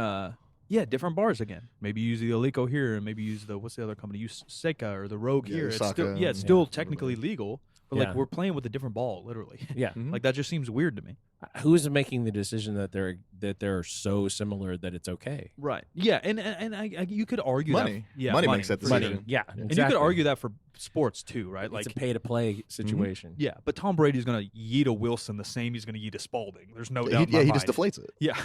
Different bars again. Maybe use the Alico here, and maybe use what's the other company? Use Seika or the Rogue here. It's still, it's still technically legal, but like we're playing with a different ball, literally. Yeah. Like that just seems weird to me. Who's making the decision that they're so similar that it's okay? Right. Yeah, and you could argue money. That. Yeah, money makes that decision. Money. Yeah, exactly. And you could argue that for sports too, right? It's like a pay-to-play situation. Yeah, but Tom Brady's going to yeet a Wilson the same he's going to yeet a Spalding. There's no doubt. He just deflates it. Yeah,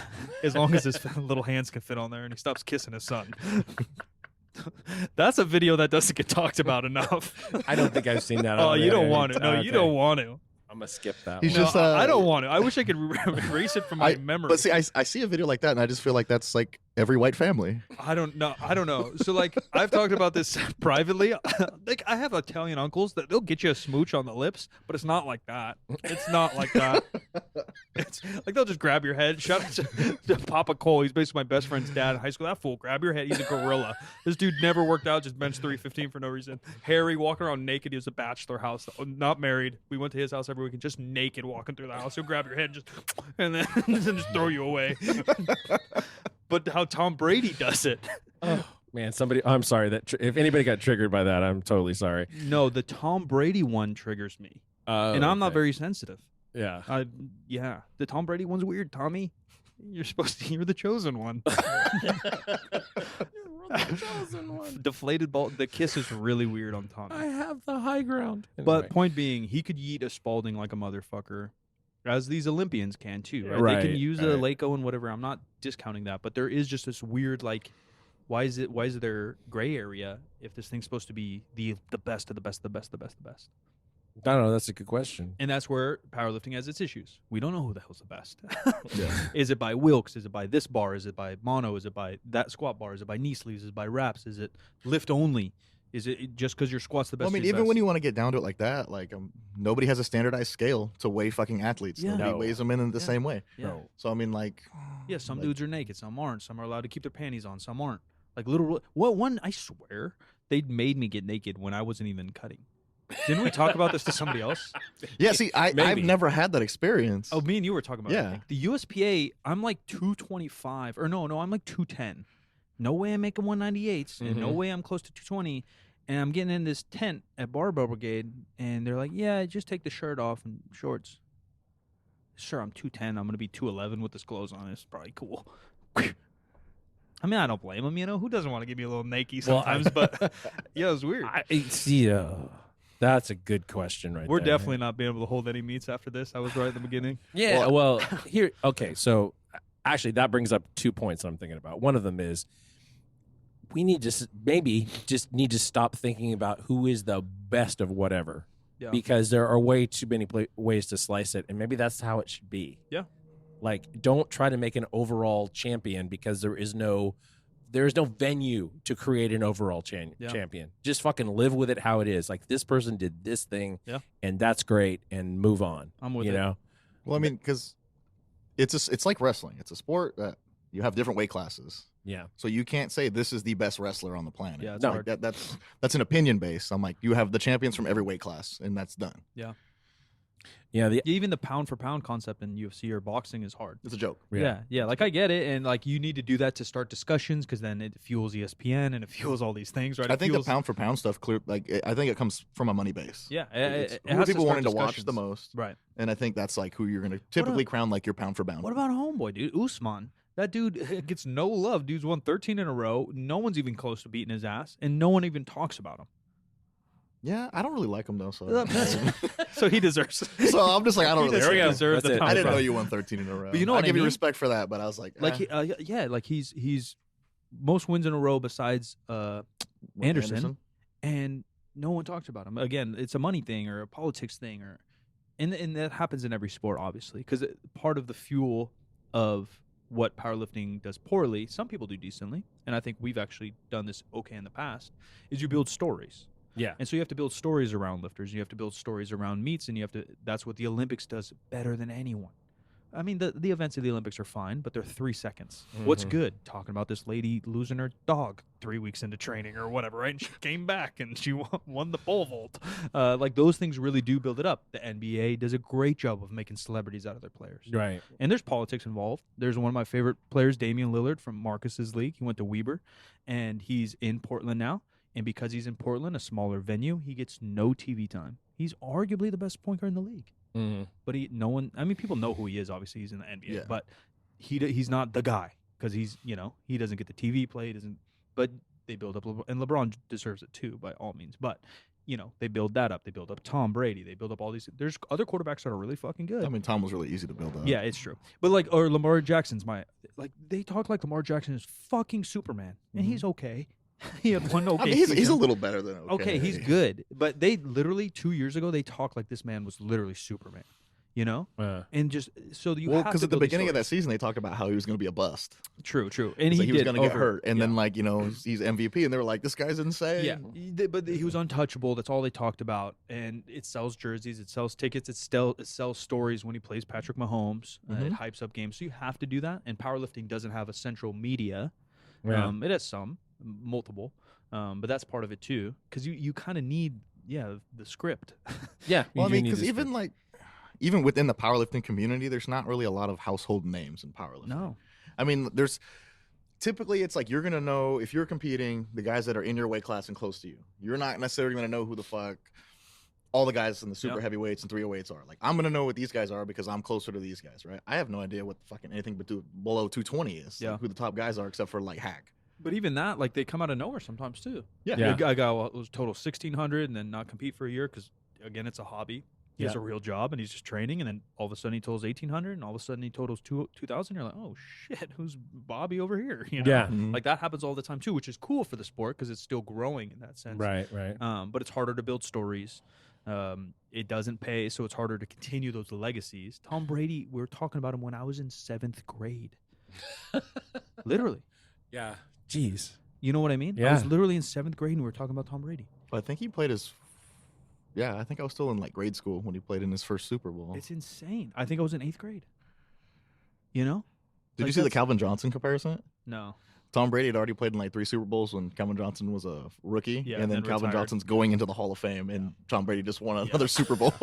as long as his little hands can fit on there and he stops kissing his son. That's a video that doesn't get talked about enough. I don't think I've seen that. Oh, you don't want to. No, you don't want to. I'm gonna skip that. He's one. just. I don't want to. I wish I could erase it from my memory. But see, I see a video like that, and I just feel like that's like every white family. I don't know. So like, I've talked about this privately. Like, I have Italian uncles that they'll get you a smooch on the lips, but it's not like that. It's not like that. It's like they'll just grab your head. Shout out to Papa Cole. He's basically my best friend's dad in high school. That fool, grab your head. He's a gorilla. This dude never worked out, just benched 315 for no reason. Harry walking around naked. He was a bachelor house, not married. We went to his house every weekend, just naked walking through the house. He'll grab your head and then just throw you away. But how Tom Brady does it. Oh, man, I'm sorry that if anybody got triggered by that, I'm totally sorry. No, the Tom Brady one triggers me. And I'm not very sensitive. Yeah. Yeah. The Tom Brady one's weird, Tommy. You're the chosen one. Deflated ball. The kiss is really weird on Tommy. I have the high ground. Anyway. But point being, he could yeet a Spalding like a motherfucker, as these Olympians can too. Right? They can use a Lako and whatever. I'm not discounting that, but there is just this weird why is there gray area if this thing's supposed to be the best of the best, the best, the best, the best? I don't know. That's a good question. And that's where powerlifting has its issues. We don't know who the hell's the best. Is it by Wilks? Is it by this bar? Is it by mono? Is it by that squat bar? Is it by knee sleeves? Is it by wraps? Is it lift only? Is it just because your squat's the best? Well, I mean, even when you want to get down to it like that, nobody has a standardized scale to weigh fucking athletes. Yeah. Nobody weighs them in the same way. Yeah. No. So I mean, some dudes are naked, some aren't. Some are allowed to keep their panties on, some aren't. One, I swear, they made me get naked when I wasn't even cutting. Didn't we talk about this to somebody else? Yeah, see, I've never had that experience. Oh, me and you were talking about it. The USPA, I'm like 225. Or no, I'm like 210. No way I'm making 198s, and no way I'm close to 220. And I'm getting in this tent at Barbell Brigade, and they're like, yeah, just take the shirt off and shorts. Sure, I'm 210. I'm going to be 211 with this clothes on. It's probably cool. I mean, I don't blame them. Who doesn't want to give me a little naked sometimes? But, yeah, it was weird. That's a good question We're definitely not being able to hold any meets after this. I was right at the beginning. Yeah, okay, so actually that brings up 2 points I'm thinking about. One of them is we need to need to stop thinking about who is the best of whatever. Yeah. Because there are way too many ways to slice it, and maybe that's how it should be. Yeah. Don't try to make an overall champion because there is no venue to create an overall champion. Just fucking live with it how it is. This person did this thing, and that's great, and move on. I'm with it. Well, I mean, because it's like wrestling. It's a sport that you have different weight classes. Yeah. So you can't say this is the best wrestler on the planet. Yeah, no, that's an opinion base. I'm like, you have the champions from every weight class, and that's done. Yeah. Yeah, even the pound for pound concept in UFC or boxing is hard. It's a joke. Yeah. I get it, and you need to do that to start discussions because then it fuels ESPN and it fuels all these things, right? I think the pound for pound stuff I think it comes from a money base. Yeah, who people wanting to watch the most, right? And I think that's who you're going to typically crown your pound for pound. What about homeboy, dude? Usman. That dude gets no love. Dude's won 13 in a row. No one's even close to beating his ass, and no one even talks about him. Yeah, I don't really like him though, so so he deserves it. So I'm just I don't really deserve the time. I didn't know you won 13 in a row. But you know I what give I mean? you respect for that, but I was he's most wins in a row besides Anderson, and no one talks about him. Again, it's a money thing or a politics thing, and that happens in every sport, obviously, because part of the fuel of what powerlifting does poorly, some people do decently, and I think we've actually done this okay in the past, is you build stories. Yeah. And so you have to build stories around lifters. You have to build stories around meets, and that's what the Olympics does better than anyone. I mean, the events of the Olympics are fine, but they're 3 seconds. Mm-hmm. What's good? Talking about this lady losing her dog 3 weeks into training or whatever, right? And she came back and she won the pole vault. Those things really do build it up. The NBA does a great job of making celebrities out of their players. Right. And there's politics involved. There's one of my favorite players, Damian Lillard from Marcus's league. He went to Weber, and he's in Portland now. And because he's in Portland, a smaller venue, he gets no TV time. He's arguably the best point guard in the league. Mm-hmm. But people know who he is. Obviously, he's in the NBA, but he's not the guy because he doesn't get the TV play. But they build up, and LeBron deserves it too, by all means. But they build that up. They build up Tom Brady. They build up all these. There's other quarterbacks that are really fucking good. I mean, Tom was really easy to build up. Yeah, it's true. But or Lamar Jackson's they talk like Lamar Jackson is fucking Superman, and he's okay. He had one okay. I mean, he's a little better than okay. Okay, he's good, but they literally 2 years ago they talked like this man was literally Superman, and just so you have because at the beginning of that season they talked about how he was going to be a bust. True, and he was going to get hurt, and then he's MVP, and they were like, this guy's insane. Yeah, but he was untouchable. That's all they talked about, and it sells jerseys, it sells tickets, it sells stories when he plays Patrick Mahomes. It hypes up games, so you have to do that. And powerlifting doesn't have a central media. Yeah. It has multiple, but that's part of it too, because you kind of need the script. Yeah, well, I mean, because even within the powerlifting community, there's not really a lot of household names in powerlifting. No, I mean, typically it's you're gonna know if you're competing the guys that are in your weight class and close to you. You're not necessarily gonna know who the fuck all the guys in the super heavyweights and 308s are. Like, I'm going to know what these guys are because I'm closer to these guys, right? I have no idea what fucking anything below 220 is, like, who the top guys are except for, like, Hack. But even that, like, they come out of nowhere sometimes, too. Yeah. A guy was total 1,600 and then not compete for a year because, again, it's a hobby. He has a real job, and he's just training, and then all of a sudden he totals 1,800, and all of a sudden he totals 2,000. You're like, oh, shit, who's Bobby over here? You know? Yeah. Like, that happens all the time, too, which is cool for the sport because it's still growing in that sense. Right. But it's harder to build stories. It doesn't pay, so it's harder to continue those legacies. Tom Brady, we were talking about him when I was in 7th grade. Literally. Yeah. Jeez. You know what I mean? Yeah. I was literally in 7th grade, and we were talking about Tom Brady. I think he played his... Yeah, I think I was still in, like, grade school when he played in his first Super Bowl. It's insane. I think I was in 8th grade. You know? Did you see the Calvin Johnson comparison? No. Tom Brady had already played in, like, 3 Super Bowls when Calvin Johnson was a rookie. Yeah, and then Calvin retired. Johnson's going into the Hall of Fame, and Tom Brady just won another Super Bowl.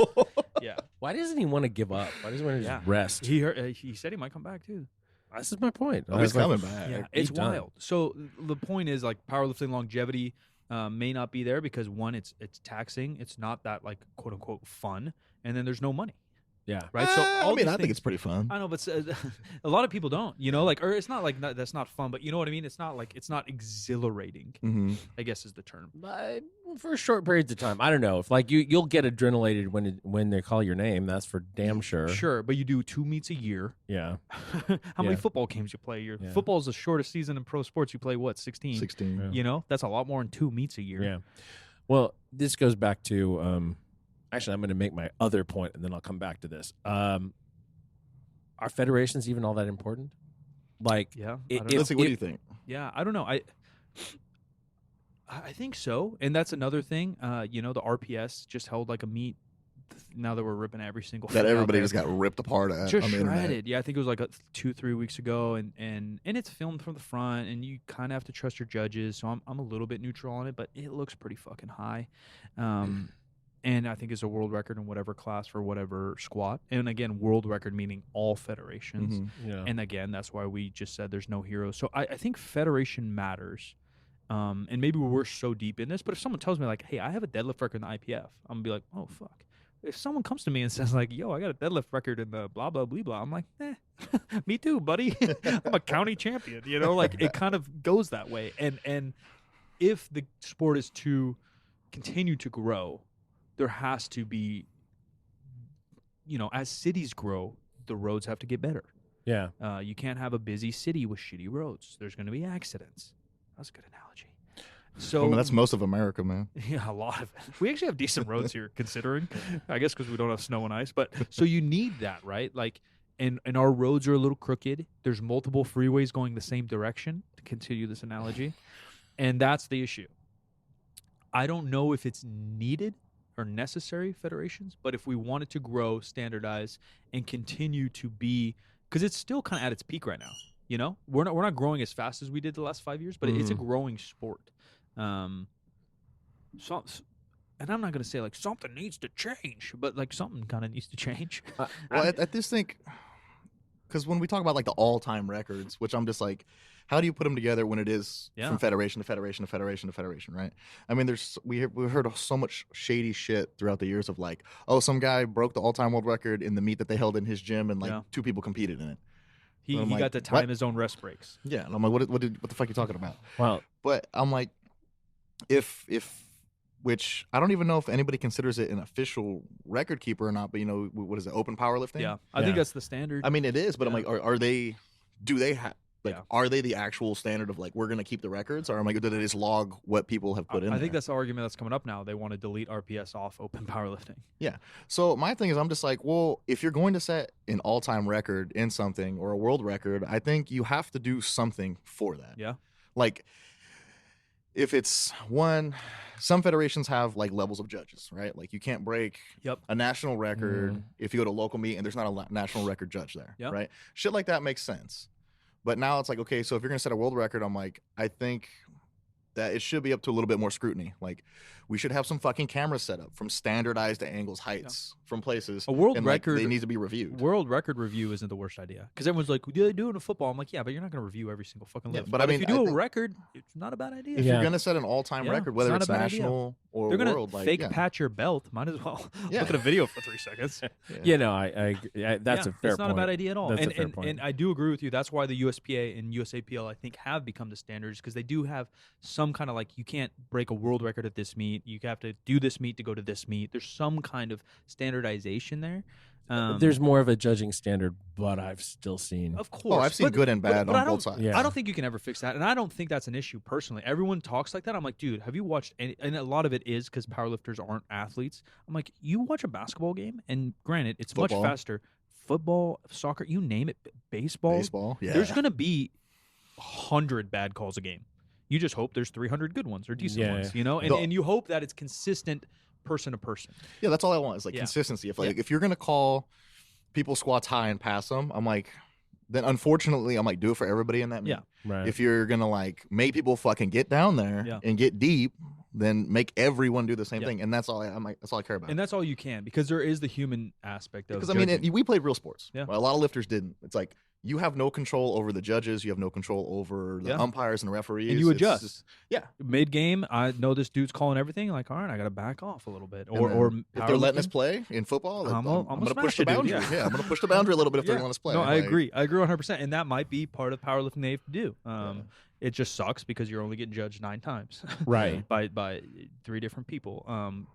Yeah. Why doesn't he want to give up? Why doesn't he want to just rest? He said he might come back, too. This is my point. Oh, he's coming back. Yeah, it's wild. So the point is, like, powerlifting longevity may not be there because, one, it's taxing. It's not that, like, quote unquote fun, and then there's no money. Yeah. Right. So I think it's pretty fun. I know, but a lot of people don't. You know, like, or it's not like that's not fun, but you know what I mean. It's not like it's not exhilarating. Mm-hmm. I guess is the term. For short periods of time, I don't know if like you'll get adrenalated when they call your name. That's for damn sure. Sure, but you do 2 meets a year. Yeah. How many football games you play? Football is the shortest season in pro sports. You play what, 16? 16. Yeah. You know, that's a lot more than 2 meets a year. Yeah. Well, this goes back to actually, I'm going to make my other point, and then I'll come back to this. Are federations even all that important? Like, yeah. Let's see. What do you think? Yeah, I don't know. I think so, and that's another thing. You know, the RPS just held like a meet. Now that we're ripping every single that everybody just got ripped apart at just on the shredded. internet. Yeah, I think it was like 2-3 weeks ago, and it's filmed from the front, and you kind of have to trust your judges. So I'm a little bit neutral on it, but it looks pretty fucking high. And I think it's a world record in whatever class for whatever squat. And again, world record meaning all federations. Mm-hmm. Yeah. And again, that's why we just said there's no heroes. So I think federation matters. And maybe we're so deep in this, but if someone tells me like, hey, I have a deadlift record in the IPF, I'm gonna be like, oh fuck. If someone comes to me and says like, yo, I got a deadlift record in the blah blah blah blah, I'm like, me too, buddy. I'm a county champion. You know, like it kind of goes that way. And if the sport is to continue to grow, there has to be, you know, as cities grow, the roads have to get better. Yeah. You can't have a busy city with shitty roads. There's going to be accidents. That's a good analogy. So I mean, that's most of America, man. Yeah, a lot of it. We actually have decent roads here, considering, I guess, because we don't have snow and ice. But so you need that, right? Like, and our roads are a little crooked. There's multiple freeways going the same direction, to continue this analogy. And that's the issue. I don't know if it's needed or necessary, federations, but if we wanted to grow, standardize, and continue to be, because it's still kind of at its peak right now. You know, we're not growing as fast as we did the last 5 years, but it's a growing sport. And I'm not going to say like something needs to change, but like something kind of needs to change. Well, I just think, because when we talk about like the all-time records, which I'm just like, how do you put them together when it is from federation to federation to federation to federation, right? I mean, we've heard so much shady shit throughout the years of like, oh, some guy broke the all-time world record in the meet that they held in his gym, and like 2 people competed in it. He like, got to time his own rest breaks. Yeah, and I'm like, what the fuck are you talking about? Wow. But I'm like, which I don't even know if anybody considers it an official record keeper or not, but you know, what is it, open powerlifting? Yeah, I think that's the standard. I mean, it is, but I'm like, are they are they the actual standard of like, we're going to keep the records, or am I going to just log what people have put in I there? think that's the argument that's coming up now. They want to delete RPS off open powerlifting. Yeah. So my thing is, I'm just like, well, if you're going to set an all-time record in something or a world record, I think you have to do something for that. Yeah. Like, if it's some federations have like levels of judges, right? Like you can't break a national record if you go to a local meet and there's not a national record judge there, right? Shit like that makes sense. But now it's like, okay, so if you're going to set a world record, I'm like, I think that it should be up to a little bit more scrutiny. Like, we should have some fucking cameras set up from standardized angles, heights, from places. A world and, record, like, they need to be reviewed. World record review isn't the worst idea. Because everyone's like, do they do it in football? I'm like, yeah, but you're not going to review every single fucking lift. But I mean, if you do a record, it's not a bad idea. If you're going to set an all-time record, whether it's national or They're world. They're going to fake patch your belt. Might as well look at a video for 3 seconds. That's a fair point. It's not a bad idea at all. That's a fair point. And I do agree with you. That's why the USPA and USAPL, I think, have become the standards, because they do have some kind of you can't break a world record at this meet. You have to do this meet to go to this meet. There's some kind of standardization there. There's more of a judging standard, but I've still seen. Of course. I've seen good and bad on both sides. I don't think you can ever fix that, and I don't think that's an issue personally. Everyone talks like that. I'm like, dude, have you watched any? And a lot of it is because powerlifters aren't athletes. I'm like, you watch a basketball game, and granted, it's much faster. Football, soccer, you name it, baseball. Yeah. There's gonna be 100 bad calls a game. You just hope there's 300 good ones or decent ones, and you hope that it's consistent person to person. Yeah, that's all I want is consistency. If you're gonna call people squats high and pass them, I'm like, then unfortunately I'm like, do it for everybody in that meet. Yeah. Right. If you're gonna make people fucking get down there and get deep, then make everyone do the same thing, and that's all that's all I care about. And that's all you can, because there is the human aspect of. Because we played real sports. Yeah. A lot of lifters didn't. It's like you have no control over the judges. You have no control over the umpires and the referees. And you adjust. Just, Mid game, I know this dude's calling everything. Like, all right, I got to back off a little bit. Or if they're letting us play in football, I'm going to push the boundary. I'm going to push the boundary a little bit if they're letting us play. No, I agree. I agree 100%. And that might be part of powerlifting they have to do. It just sucks because you're only getting judged 9 times, right? by 3 different people.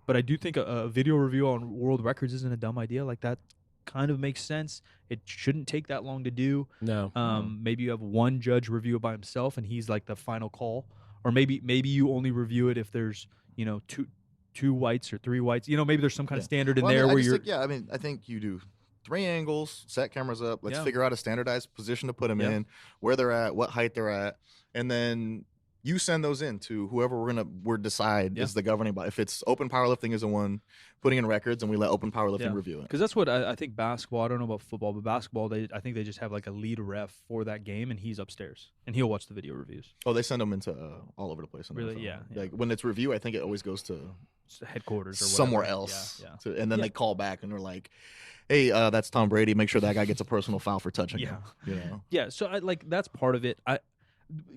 But I do think a video review on world records isn't a dumb idea. Like, that kind of makes sense. It shouldn't take that long to do. No. Maybe you have one judge review it by himself, and he's like the final call. Or maybe you only review it if there's 2 whites or 3 whites. Maybe there's some kind of standard in there where you're. I think you do 3 angles, set cameras up. Let's figure out a standardized position to put them in, where they're at, what height they're at, and then you send those in to whoever we're decide is the governing body. If it's open powerlifting is the one putting in records, and we let open powerlifting review it. Because that's what I think basketball. I don't know about football, but basketball, I think they just have like a lead ref for that game, and he's upstairs and he'll watch the video reviews. Oh, they send them into all over the place. Really? Yeah. Like when it's review, I think it always goes to headquarters or somewhere else. Yeah. And then they call back and they're like, hey, that's Tom Brady. Make sure that guy gets a personal foul for touching him. Yeah. So that's part of it.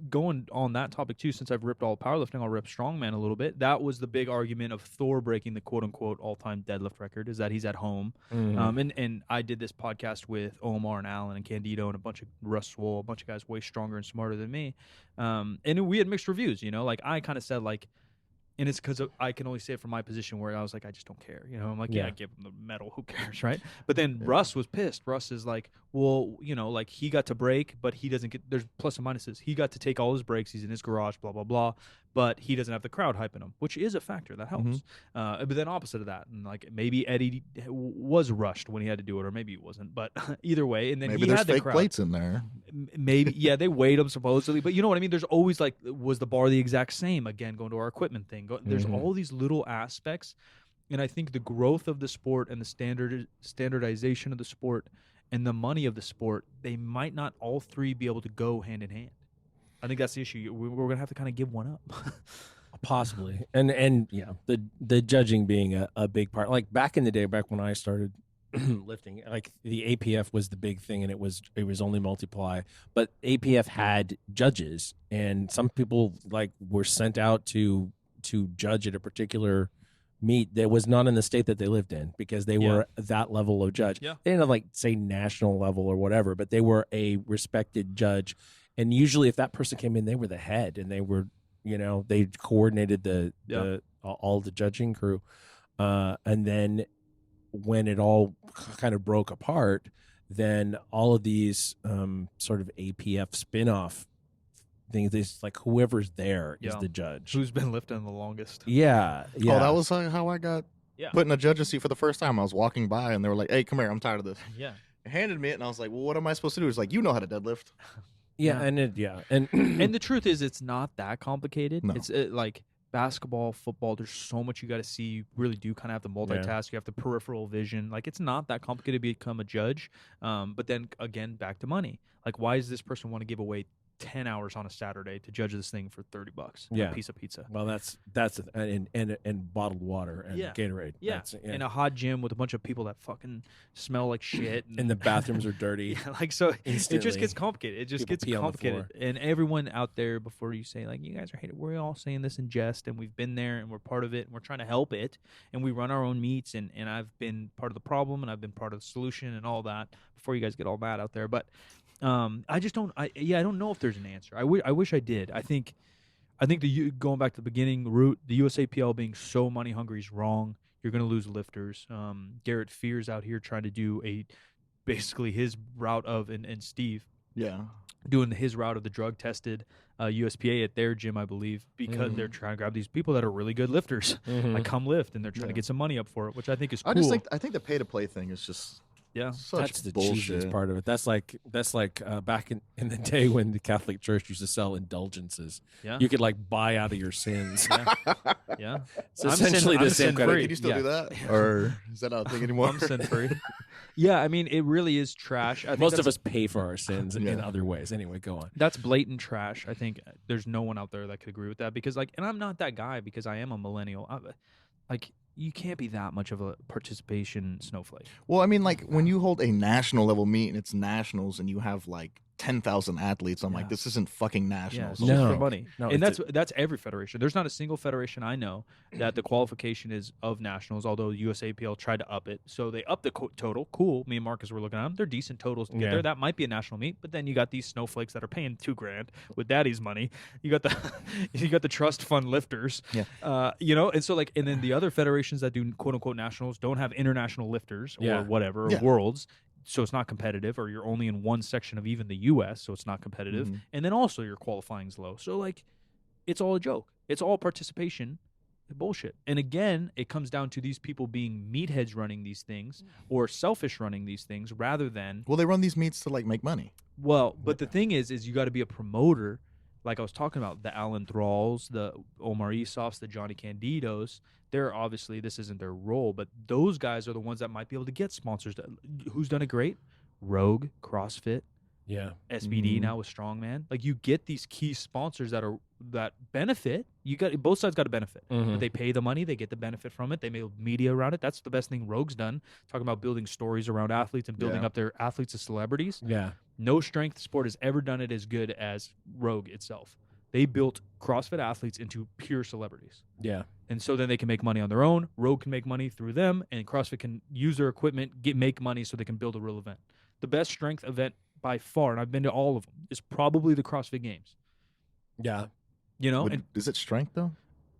Going on that topic too, since I've ripped all powerlifting, I'll rip strongman a little bit. That was the big argument of Thor breaking the quote-unquote all-time deadlift record, is that he's at home. Mm-hmm. And I did this podcast with Omar and Alan and Candito and a bunch of Russ Swole, a bunch of guys way stronger and smarter than me. And we had mixed reviews, like I kind of said and it's because I can only say it from my position where I was like, I just don't care. I'm like, give him the medal. Who cares, right? But then Russ was pissed. Russ is like, well, he got to break, but he doesn't get – there's plus and minuses. He got to take all his breaks. He's in his garage, blah, blah, blah. But he doesn't have the crowd hyping him, which is a factor. That helps. But then opposite of that, and maybe Eddie was rushed when he had to do it, or maybe he wasn't. But either way, and then maybe he had there's the fake crowd. plates in there. Maybe, they weighed him supposedly. But you know what I mean? There's always was the bar the exact same? Again, going to our equipment thing. There's all these little aspects. And I think the growth of the sport and the standardization of the sport and the money of the sport, they might not all 3 be able to go hand in hand. I think that's the issue. We're going to have to kind of give one up. Possibly. And the judging being a big part. Like back in the day, back when I started lifting, like the APF was the big thing, and it was only multiply. But APF had judges, and some people were sent out to judge at a particular meet that was not in the state that they lived in, because they were that level of judge. Yeah. They didn't have say national level or whatever, but they were a respected judge. And usually if that person came in, they were the head, and they were, they coordinated all the judging crew. And then when it all kind of broke apart, then all of these sort of APF spin-off things, it's whoever's there is the judge. Who's been lifting the longest? Yeah. Oh, that was how I got put in a judge's seat for the first time. I was walking by, and they were like, hey, come here, I'm tired of this. Yeah. They handed me it, and I was like, well, what am I supposed to do? It's like, you know how to deadlift. And the truth is, it's not that complicated. No. It's basketball, football. There's so much you got to see. You really do kind of have to multitask. You have the peripheral vision. It's not that complicated to become a judge. But then again, back to money. Why does this person want to give away 10 hours on a Saturday to judge this thing for $30. Yeah. A piece of pizza. Well, that's and bottled water and Gatorade. Yeah. In a hot gym with a bunch of people that fucking smell like shit. And the bathrooms are dirty. Like, so instantly. it just gets complicated. It just gets complicated. And everyone out there, before you say, like, you guys are hating, we're all saying this in jest, and we've been there, and we're part of it, and we're trying to help it, and we run our own meets, and I've been part of the problem, and I've been part of the solution, and all that, before you guys get all mad out there. But I just don't. I don't know if there's an answer. I wish I did. I think going back to the beginning route, the USAPL being so money hungry is wrong. You're going to lose lifters. Garrett Fears out here trying to do basically his route of and Steve doing his route of the drug tested USPA at their gym, I believe, because they're trying to grab these people that are really good lifters, like come lift, and they're trying to get some money up for it, which I think is cool. I think the pay to play thing is just. Yeah, that's the bullshit. cheesiest part of it. That's like back in the day when the Catholic Church used to sell indulgences. Yeah, you could like buy out of your sins. Yeah. It's essentially the same kind of. Can you still do that, or is that not a thing anymore? I'm sin free. Yeah, I mean, it really is trash. I think most of us pay for our sins in other ways. Anyway, go on. That's blatant trash. I think there's no one out there that could agree with that because, like, and I'm not that guy because I am a millennial. You can't be that much of a participation snowflake. Well, I mean, like, when you hold a national level meet and it's nationals and you have, like, 10,000 athletes, I'm like, this isn't fucking nationals. Yeah, it's just for money. No, and that's every federation. There's not a single federation I know that the qualification is of nationals, although USAPL tried to up it. So they upped the total. Cool. Me and Marcus were looking at them. They're decent totals to get there. That might be a national meet, but then you got these snowflakes that are paying $2,000 with daddy's money. You got the trust fund lifters. Yeah. And so, like, and then the other federations that do quote unquote nationals don't have international lifters or whatever, or worlds. So it's not competitive, or you're only in one section of even the U.S., so it's not competitive. And then also your qualifying's low. So, like, it's all a joke. It's all participation bullshit. And again, it comes down to these people being meatheads running these things or selfish running these things rather than... Well, they run these meets to, like, make money. Well, but the thing is you got to be a promoter. Like I was talking about, the Alan Thralls, the Omar Esofs, the Jonnie Canditos, they're obviously, this isn't their role, but those guys are the ones that might be able to get sponsors. Who's done it great? Rogue, CrossFit, SBD now with Strongman. Like, you get these key sponsors that benefit. You got both sides got to benefit. But they pay the money, they get the benefit from it. They make media around it. That's the best thing Rogue's done. Talking about building stories around athletes and building up their athletes as celebrities. Yeah. No strength sport has ever done it as good as Rogue itself. They built CrossFit athletes into pure celebrities. Yeah. And so then they can make money on their own. Rogue can make money through them, and CrossFit can use their equipment, make money so they can build a real event. The best strength event by far, and I've been to all of them, is probably the CrossFit Games. Yeah. Is it strength, though?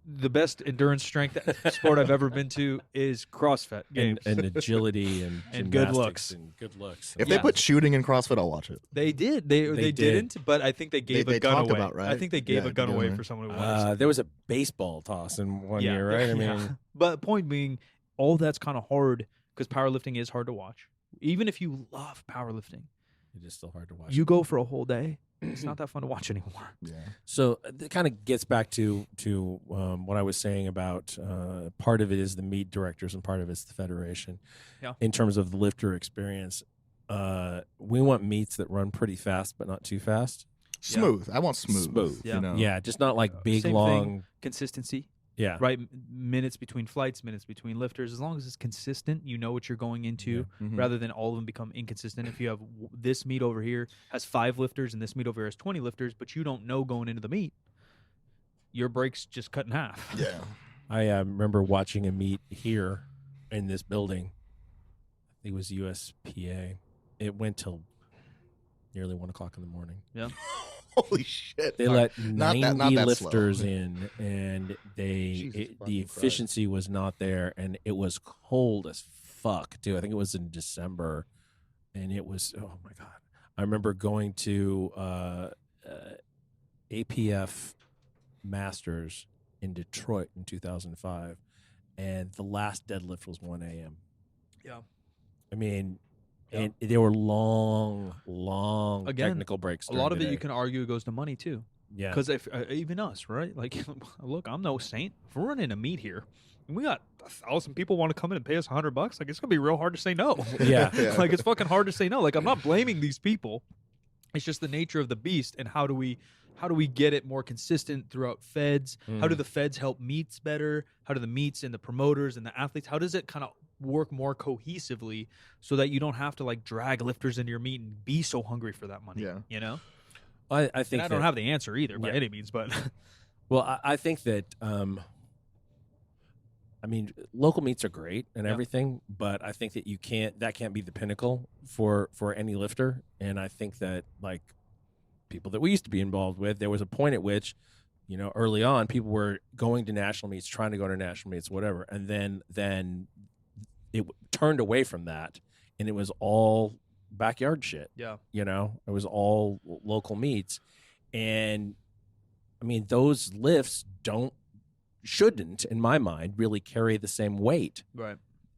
The best endurance strength sport I've ever been to is CrossFit Games. And agility and good looks. And good looks. If they put shooting in CrossFit, I'll watch it. They did. They didn't, but I think they gave a gun away. About, right? I think they gave a gun away for someone who wanted there was a baseball toss in one year, right? I mean, But point being, all that's kind of hard because powerlifting is hard to watch. Even if you love powerlifting, it is still hard to watch. You go for a whole day. It's not that fun to watch anymore. Yeah. So it kind of gets back to what I was saying about part of it is the meet directors and part of it's the federation. Yeah. In terms of the lifter experience, we want meets that run pretty fast but not too fast. Smooth. I want smooth. Smooth. You know? Yeah, just not like big Same long thing. Consistency. Yeah. Right. Minutes between flights, minutes between lifters. As long as it's consistent, you know what you're going into, rather than all of them become inconsistent. If you have this meet over here has 5 lifters and this meet over here has 20 lifters, but you don't know going into the meet, your break's just cut in half. Yeah. I remember watching a meet here in this building. I think it was USPA. It went till nearly 1 o'clock in the morning. Yeah. Holy shit! They let 90 lifters slow. in, and the efficiency was not there, and it was cold as fuck too. I think it was in December, and it was oh my god. I remember going to APF Masters in Detroit in 2005, and the last deadlift was 1 a.m. Yeah, I mean. And there were long technical breaks. A lot of it, you can argue, it goes to money too. Yeah, because if even us, right? Like, look, I'm no saint. If we're running a meet here, and we got 1,000 people want to come in and pay us $100, like, it's gonna be real hard to say no. Yeah. Like, it's fucking hard to say no. Like, I'm not blaming these people. It's just the nature of the beast, and how do we get it more consistent throughout feds? How do the feds help meets better? How do the meets and the promoters and the athletes, how does it kind of work more cohesively so that you don't have to like drag lifters into your meet and be so hungry for that money? Yeah. You know? I think I don't have the answer either by any means, but well, I think that I mean, local meets are great and everything, but I think that that can't be the pinnacle for any lifter. And I think that like people that we used to be involved with, there was a point at which, you know, early on, people were going to national meets, trying to go to national meets, whatever, and then it turned away from that, and it was all backyard shit. Yeah, you know, it was all local meets, and I mean, those lifts shouldn't, in my mind, really carry the same weight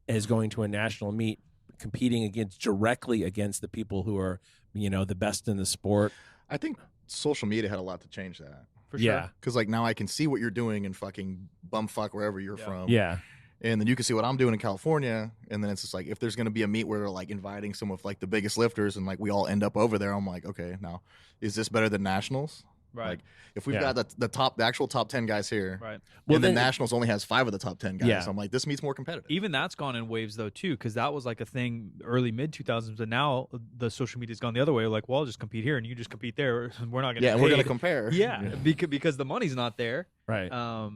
as going to a national meet, competing directly against the people who are, you know, the best in the sport. I think social media had a lot to change that. For sure. Because like now I can see what you're doing in fucking bumfuck wherever you're from. Yeah. And then you can see what I'm doing in California. And then it's just like, if there's going to be a meet where they're like inviting some of like the biggest lifters and like we all end up over there, I'm like, okay, now is this better than nationals? Right. Like if we've got the actual top 10 guys here, right? Well, and then Nationals only has 5 of the top 10 guys. Yeah. So I'm like, this meet's more competitive. Even that's gone in waves though too, because that was like a thing early mid 2000s, but now the social media's gone the other way. Like, well, I'll just compete here and you just compete there. We're not gonna. Yeah, we're gonna compare. Yeah, because the money's not there. Right.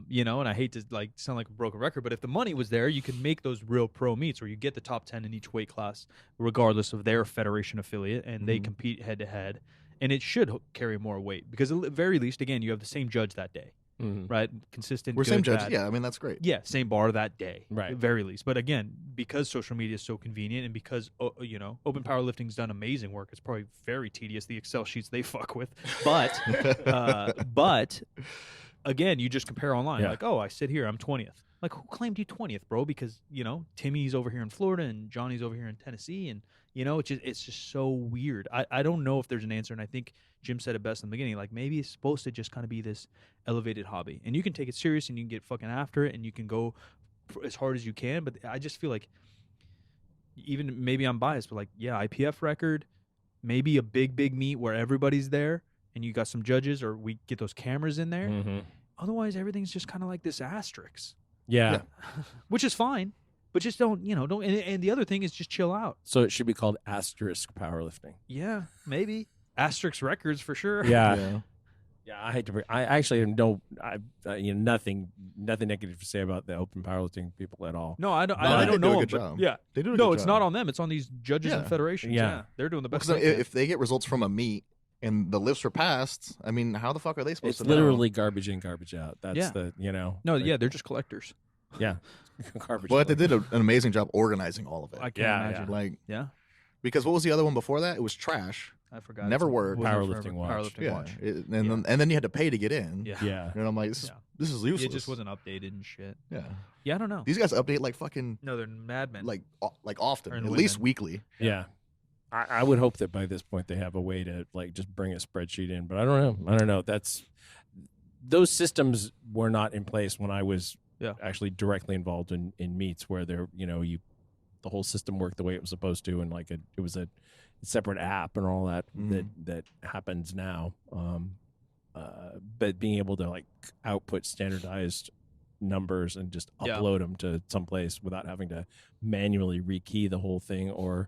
You know, and I hate to like sound like a broken record, but if the money was there, you could make those real pro meets where you get the top 10 in each weight class, regardless of their federation affiliate, and they compete head to head. And it should carry more weight because at the very least, again, you have the same judge that day, right? Consistent. We're good, same judge. bad. Yeah, I mean, that's great. Yeah, same bar that day, right? At very least. But again, because social media is so convenient and because, you know, Open Powerlifting's done amazing work, it's probably very tedious, the Excel sheets they fuck with. But, again, you just compare online. Yeah. Like, oh, I sit here, I'm 20th. Like, who claimed you 20th, bro? Because, you know, Timmy's over here in Florida and Johnny's over here in Tennessee. And, you know, it's just so weird. I don't know if there's an answer. And I think Jim said it best in the beginning. Like, maybe it's supposed to just kind of be this elevated hobby. And you can take it serious and you can get fucking after it and you can go as hard as you can. But I just feel like, even maybe I'm biased, but like, yeah, IPF record, maybe a big meet where everybody's there and you got some judges or we get those cameras in there. Otherwise, everything's just kind of like this asterisk. Yeah. Which is fine, but just don't. And the other thing is just chill out. So it should be called asterisk powerlifting. Yeah, maybe. Asterisk records for sure. Yeah. I hate to. I actually have nothing negative to say about the open powerlifting people at all. No, I don't. I don't know. Good job. Yeah, they do. No, it's not on them. It's on these judges and federations. Yeah, they're doing the best. Well, if they get results from a meet and the lifts are passed, I mean, how the fuck are they supposed to know? It's literally garbage in, garbage out. That's No, like, they're just collectors. Yeah. Garbage. But they did an amazing job organizing all of it. I can't imagine. Like, yeah. Because what was the other one before that? It was trash. I forgot. Never worked. Powerlifting Watch. And then you had to pay to get in. Yeah. And I'm like, this is useless. It just wasn't updated and shit. Yeah. Yeah, I don't know. These guys update like fucking. No, they're madmen. Like often, at least weekly. Yeah. I would hope that by this point they have a way to like just bring a spreadsheet in, but I don't know. Those systems were not in place when I was actually directly involved in meets where there, the whole system worked the way it was supposed to, and like it was a separate app and all that that happens now. But being able to like output standardized numbers and just upload them to someplace without having to manually rekey the whole thing or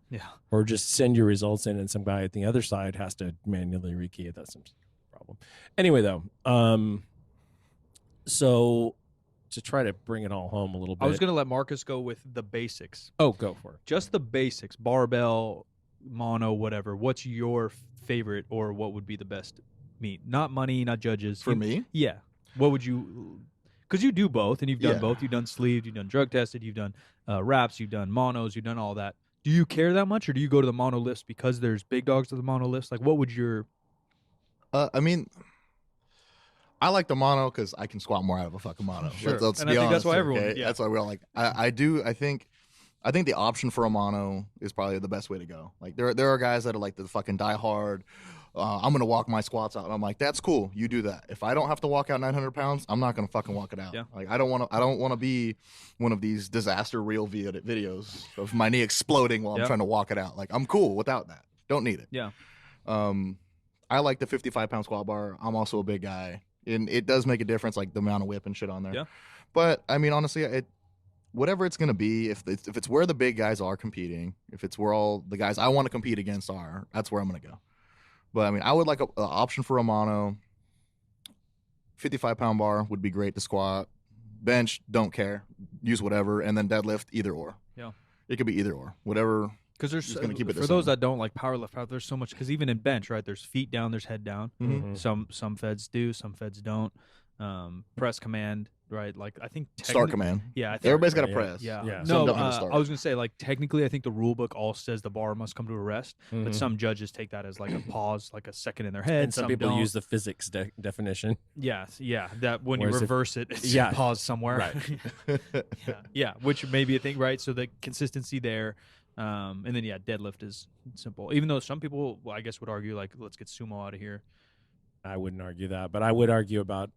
just send your results in and some guy at the other side has to manually rekey it. That's some problem. Anyway, though, so to try to bring it all home a little bit. I was going to let Marcus go with the basics. Oh, go for it. Just the basics, barbell, mono, whatever. What's your favorite or what would be the best meet? Not money, not judges. For me? Yeah. What would you... Because you do both, and you've done both. You've done sleeved, you've done drug tested, you've done wraps, you've done monos, you've done all that. Do you care that much, or do you go to the mono lifts because there's big dogs to the mono lifts? Like, what would your... I mean, I like the mono because I can squat more out of a fucking mono. Sure. Let's and be I think honest, that's why everyone... Okay? Yeah. That's why we're all like... I think the option for a mono is probably the best way to go. Like, there are guys that are like the fucking diehard... I'm going to walk my squats out. And I'm like, that's cool. You do that. If I don't have to walk out 900 pounds, I'm not going to fucking walk it out. Yeah. Like, I don't want to be one of these disaster reel videos of my knee exploding while I'm trying to walk it out. Like, I'm cool without that. Don't need it. Yeah. I like the 55-pound squat bar. I'm also a big guy, and it does make a difference, like the amount of whip and shit on there. Yeah. But I mean, honestly, whatever it's gonna be, if it's where the big guys are competing, if it's where all the guys I want to compete against are, that's where I'm gonna go. But I mean, I would like an option for a mono. 55-pound bar would be great to squat. Bench, don't care, use whatever, and then deadlift, either or. Yeah, it could be either or, whatever. Because there's going to keep it for those that don't like powerlift, there's so much. Because even in bench, right, there's feet down, there's head down. Mm-hmm. Some feds do, some feds don't. Press command, right? Like I think start command. Yeah, I think, everybody's got to press. Yeah. No, I was gonna say like technically, I think the rule book all says the bar must come to a rest, but some judges take that as like a pause, like a second in their head. And some people don't. Use the physics definition. Yeah, that when you reverse it's pause somewhere. Right. yeah, which may be a thing, right? So the consistency there. And then deadlift is simple. Even though some people, I guess, would argue like, let's get sumo out of here. I wouldn't argue that, but I would argue about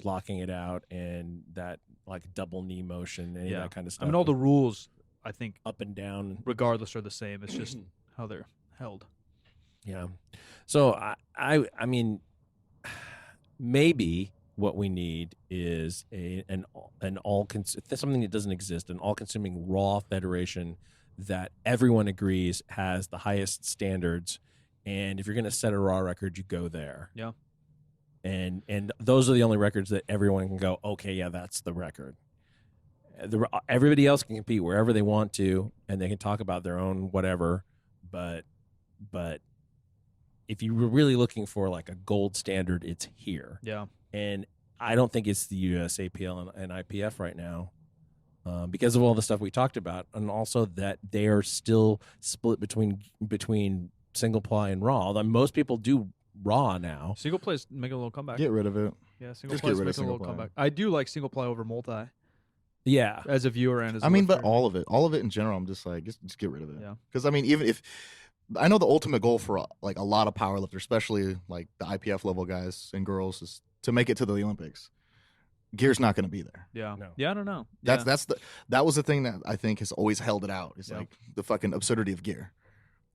locking it out and that like double knee motion and that kind of stuff. I mean, all the rules, I think, up and down, regardless, are the same. It's just how they're held. Yeah. So I mean, maybe what we need is something that doesn't exist, an all-consuming raw federation that everyone agrees has the highest standards, and if you're going to set a raw record, you go there. Yeah. And those are the only records that everyone can go, okay, yeah, that's the record. Everybody else can compete wherever they want to, and they can talk about their own whatever, but if you were really looking for like a gold standard, it's here. Yeah. And I don't think it's the USAPL and IPF right now. Because of all the stuff we talked about, and also that they are still split between single ply and raw. Although most people do raw now. Single ply is making a little comeback. Get rid of it. Yeah, single ply is making a little comeback. I do like single ply over multi. Yeah, as a viewer and as a but all of it in general, I'm just like, just get rid of it. Yeah, because I mean, even if I know the ultimate goal for like a lot of powerlifters, especially like the IPF level guys and girls, is to make it to the Olympics. Gear's not going to be there. Yeah. No. Yeah, I don't know. That was the thing that I think has always held it out. It's like the fucking absurdity of gear.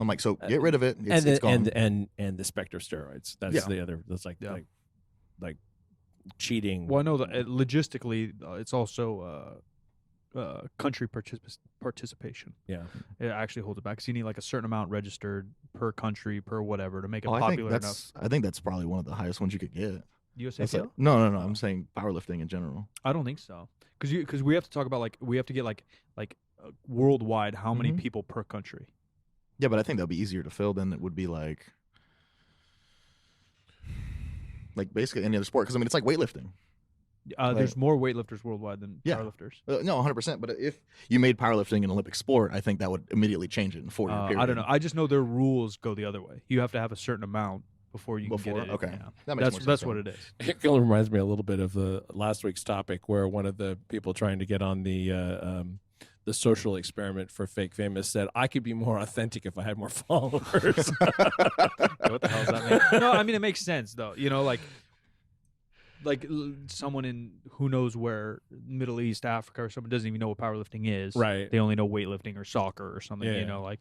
I'm like, so get rid of it. It's gone. And the specter of steroids. That's the other. That's like cheating. Well, I know that logistically, it's also country participation. Yeah, it actually holds it back. So you need like a certain amount registered per country per whatever to make it popular enough. I think that's probably one of the highest ones you could get. USAPL? No. I'm saying powerlifting in general. I don't think so. Because we have to talk about we have to get like worldwide how many people per country. Yeah, but I think that'll be easier to fill than it would be like basically any other sport. Because I mean, it's like weightlifting. There's more weightlifters worldwide than powerlifters. No, 100%. But if you made powerlifting an Olympic sport, I think that would immediately change it in 4-year period. I don't know. I just know their rules go the other way. You have to have a certain amount before you can get it. Okay. Yeah. That makes more sense. That's what it is. It kind of reminds me a little bit of the last week's topic where one of the people trying to get on the social experiment for Fake Famous said, I could be more authentic if I had more followers. What the hell does that mean? No, I mean, it makes sense, though. You know, like someone in who knows where, Middle East, Africa, or someone doesn't even know what powerlifting is. Right. They only know weightlifting or soccer or something, like,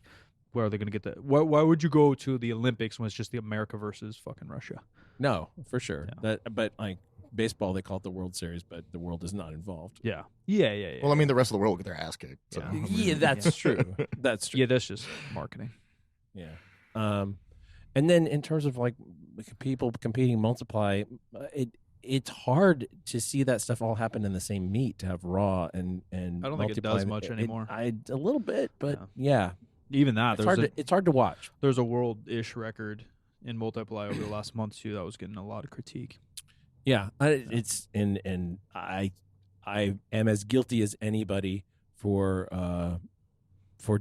where are they going to get that? Why would you go to the Olympics when it's just the America versus fucking Russia? No, for sure. Yeah. But like baseball, they call it the World Series, but the world is not involved. Yeah. Well, I mean, the rest of the world will get their ass kicked. So. Yeah, that's true. That's true. Yeah, that's just marketing. Yeah. And then in terms of like people competing multiply, it's hard to see that stuff all happen in the same meet to have raw and I don't multiply. think it does much anymore. A little bit, but yeah. Even that, it's hard to watch. There's a world-ish record in multiply over the last month too that was getting a lot of critique. Yeah, it's and I am as guilty as anybody for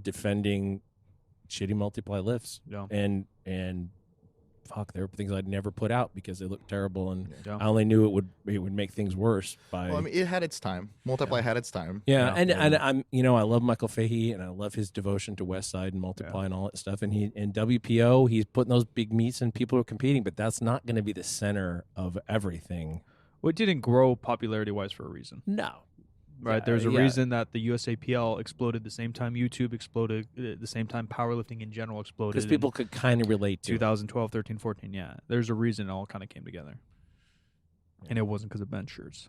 defending shitty multiply lifts. Yeah. And fuck, there were things I'd never put out because they looked terrible, and yeah. I only knew it would make things worse. Well, I mean, it had its time. Multiply had its time. Yeah, and I'm I love Michael Fahey, and I love his devotion to West Side and multiply and all that stuff. And in WPO, he's putting those big meets and people are competing, but that's not going to be the center of everything. Well, it didn't grow popularity wise for a reason. No, Right. There's a reason that the USAPL exploded the same time YouTube exploded, the same time powerlifting in general exploded. Because people could kind of relate to 2012, 13, 14. Yeah. There's a reason it all kind of came together. Yeah. And it wasn't because of bench shirts.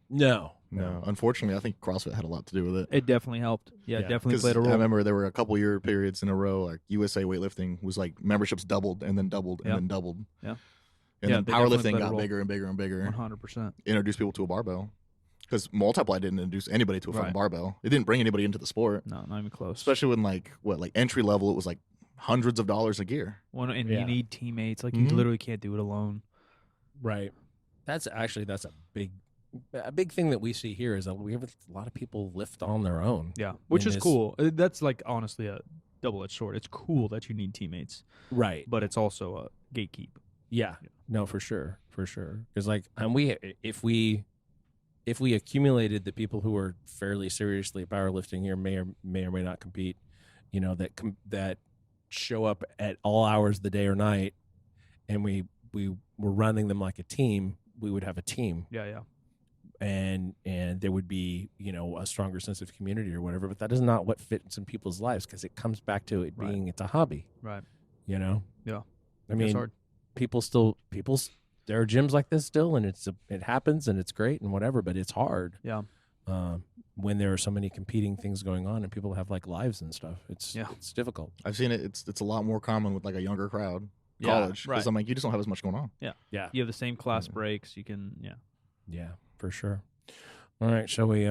No. Unfortunately, I think CrossFit had a lot to do with it. It definitely helped. Yeah, it definitely played a role. I remember there were a couple year periods in a row, like USA weightlifting was like memberships doubled and then doubled and then doubled. Yeah. And then powerlifting got bigger and bigger and bigger. 100%. Introduced people to a barbell. Because Multiply didn't introduce anybody to a fucking barbell. It didn't bring anybody into the sport. No, not even close. Especially when like entry level, it was like hundreds of dollars a gear. And you need teammates. Like you literally can't do it alone. Right. That's a big thing that we see here is that we have a lot of people lift on their own. Yeah, which is cool. That's like honestly a double-edged sword. It's cool that you need teammates. Right. But it's also a gatekeep. Yeah. No, for sure. Because like, and if we accumulated the people who are fairly seriously powerlifting here may or may not compete, that show up at all hours of the day or night, and we were running them like a team, we would have a team. Yeah. And there would be, a stronger sense of community or whatever, but that is not what fits in people's lives because it comes back to it being it's a hobby. Right. Yeah. I mean, hard. There are gyms like this still, and it happens and it's great and whatever, but it's hard. Yeah. When there are so many competing things going on and people have like lives and stuff, it's difficult. I've seen it. It's a lot more common with like a younger crowd, college, because I'm like, you just don't have as much going on. Yeah. You have the same class breaks. You can. Yeah, for sure. All right, shall we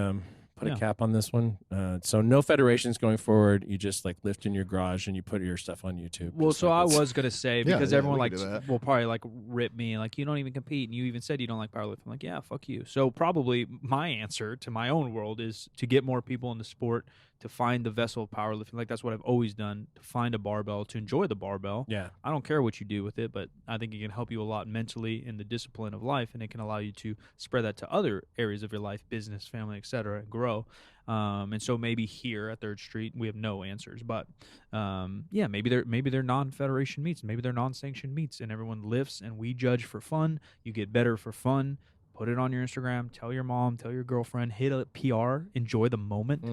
put a cap on this one? So no federations going forward. You just like lift in your garage and you put your stuff on YouTube. Well, so I was gonna say because everyone will probably like rip me like you don't even compete and you even said you don't like powerlifting. I'm like, yeah, fuck you. So probably my answer to my own world is to get more people in the sport, to find the vessel of powerlifting. Like that's what I've always done, to find a barbell, to enjoy the barbell. Yeah. I don't care what you do with it, but I think it can help you a lot mentally in the discipline of life, and it can allow you to spread that to other areas of your life, business, family, etc., and grow. And so maybe here at 3rd Street we have no answers, but maybe they're non-federation meets, maybe they're non-sanctioned meets, and everyone lifts and we judge for fun. You get better for fun. Put it on your Instagram. Tell your mom. Tell your girlfriend. Hit a PR. Enjoy the moment.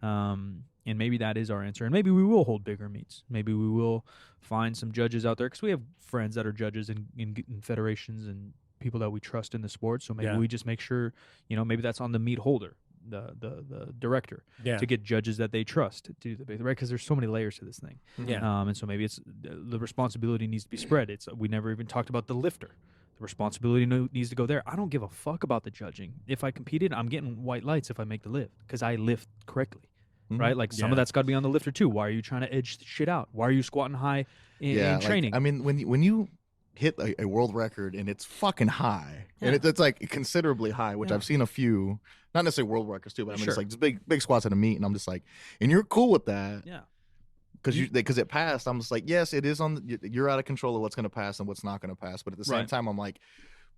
And maybe that is our answer. And maybe we will hold bigger meets. Maybe we will find some judges out there because we have friends that are judges in federations and people that we trust in the sport. So maybe we just make sure, maybe that's on the meet holder, the director, to get judges that they trust to do the big, right? Because there's so many layers to this thing. Yeah. And so maybe it's the responsibility needs to be spread. We never even talked about the lifter. The responsibility needs to go there. I don't give a fuck about the judging. If I competed, I'm getting white lights if I make the lift because I lift correctly, right? Like some of that's got to be on the lifter too. Why are you trying to edge shit out? Why are you squatting high in training? I mean, when you hit a world record and it's fucking high, and it's like considerably high, which I've seen a few, not necessarily world records too, but I mean it's like just big squats at a meet, and I'm just like, and you're cool with that, because it passed. I'm just like, yes, it is you're out of control of what's going to pass and what's not going to pass, but at the same time, I'm like,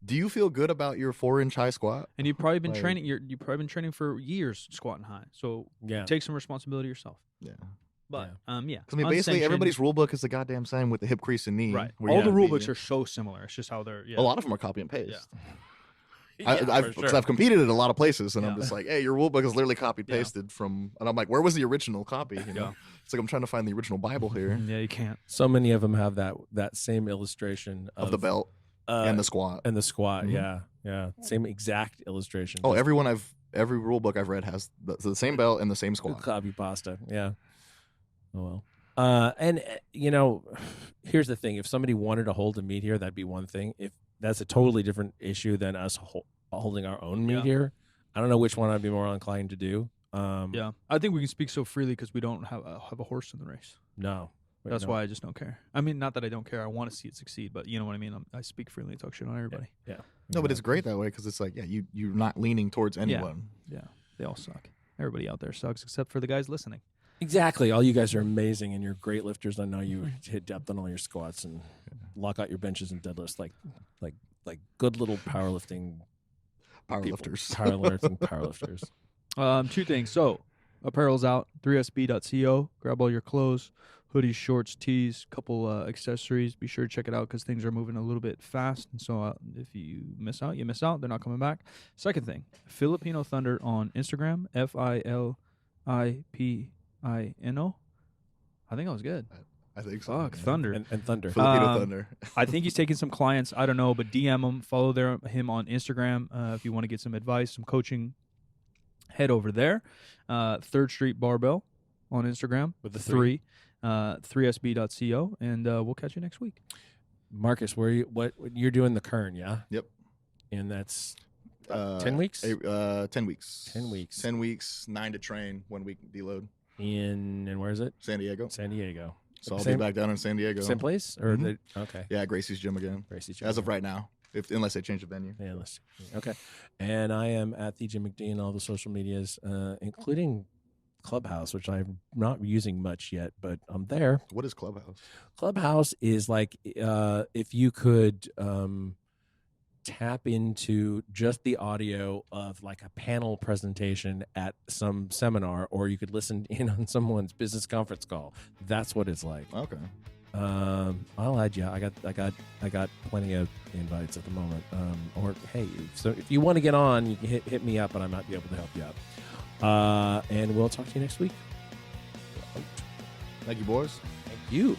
do you feel good about your 4-inch high squat? And you've probably been training. You've probably been training for years squatting high. So take some responsibility yourself. Yeah. But because I mean, basically everybody's rule book is the goddamn same with the hip crease and knee. Right. All the rule books are so similar. It's just how they're. Yeah. A lot of them are copy and paste. Yeah. I've competed at a lot of places, and I'm just like, hey, your rule book is literally copied pasted from, and I'm like, where was the original copy? It's like I'm trying to find the original Bible here. Yeah, you can't. So many of them have that same illustration of the belt and the squat. Yeah, same exact illustration. Oh, every rule book I've read has the same belt and the same squat. Copy pasta. Yeah. Oh well. And here's the thing: if somebody wanted to hold a meet here, that'd be one thing. If that's a totally different issue than us holding our own meet here. I don't know which one I'd be more inclined to do. I think we can speak so freely because we don't have a horse in the race. No. That's why I just don't care. I mean, not that I don't care. I want to see it succeed, but you know what I mean? I speak freely and talk shit on everybody. Yeah. No, but it's great that way because it's like, you're not leaning towards anyone. Yeah. They all suck. Everybody out there sucks except for the guys listening. Exactly. All you guys are amazing and you're great lifters. I know you hit depth on all your squats and lock out your benches and deadlifts like good little powerlifters. Two things. So apparel's out, 3sb.co. Grab all your clothes, hoodies, shorts, tees, couple accessories. Be sure to check it out because things are moving a little bit fast. And so if you miss out, you miss out. They're not coming back. Second thing, Filipino Thunder on Instagram, Filipino. I think I was good. I think so. Fuck, Thunder. And Thunder. Filipino Thunder. I think he's taking some clients. I don't know, but DM him. Follow him on Instagram. If you want to get some advice, some coaching, head over there. 3rd Street Barbell on Instagram. With the 3. 3sb.co. And we'll catch you next week. Marcus, you're doing the Kern, yeah? Yep. And that's 10 weeks? 10 weeks. 10 weeks. 10 weeks, 9 to train, 1 week deload. And where is it? San Diego. San Diego. So I'll be back down in San Diego. Same place? Or okay. Yeah, Gracie's gym again. Gracie's gym. As of right now, unless they change the venue. Yeah, okay. And I am at the Jim McD on all the social medias, including Clubhouse, which I'm not using much yet, but I'm there. What is Clubhouse? Clubhouse is like if you could tap into just the audio of like a panel presentation at some seminar, or you could listen in on someone's business conference call. That's what it's like. Okay. I'll add you. I got plenty of invites at the moment. Or hey, so if you want to get on, you can hit me up, and I might be able to help you out. And we'll talk to you next week. Thank you, boys. Thank you.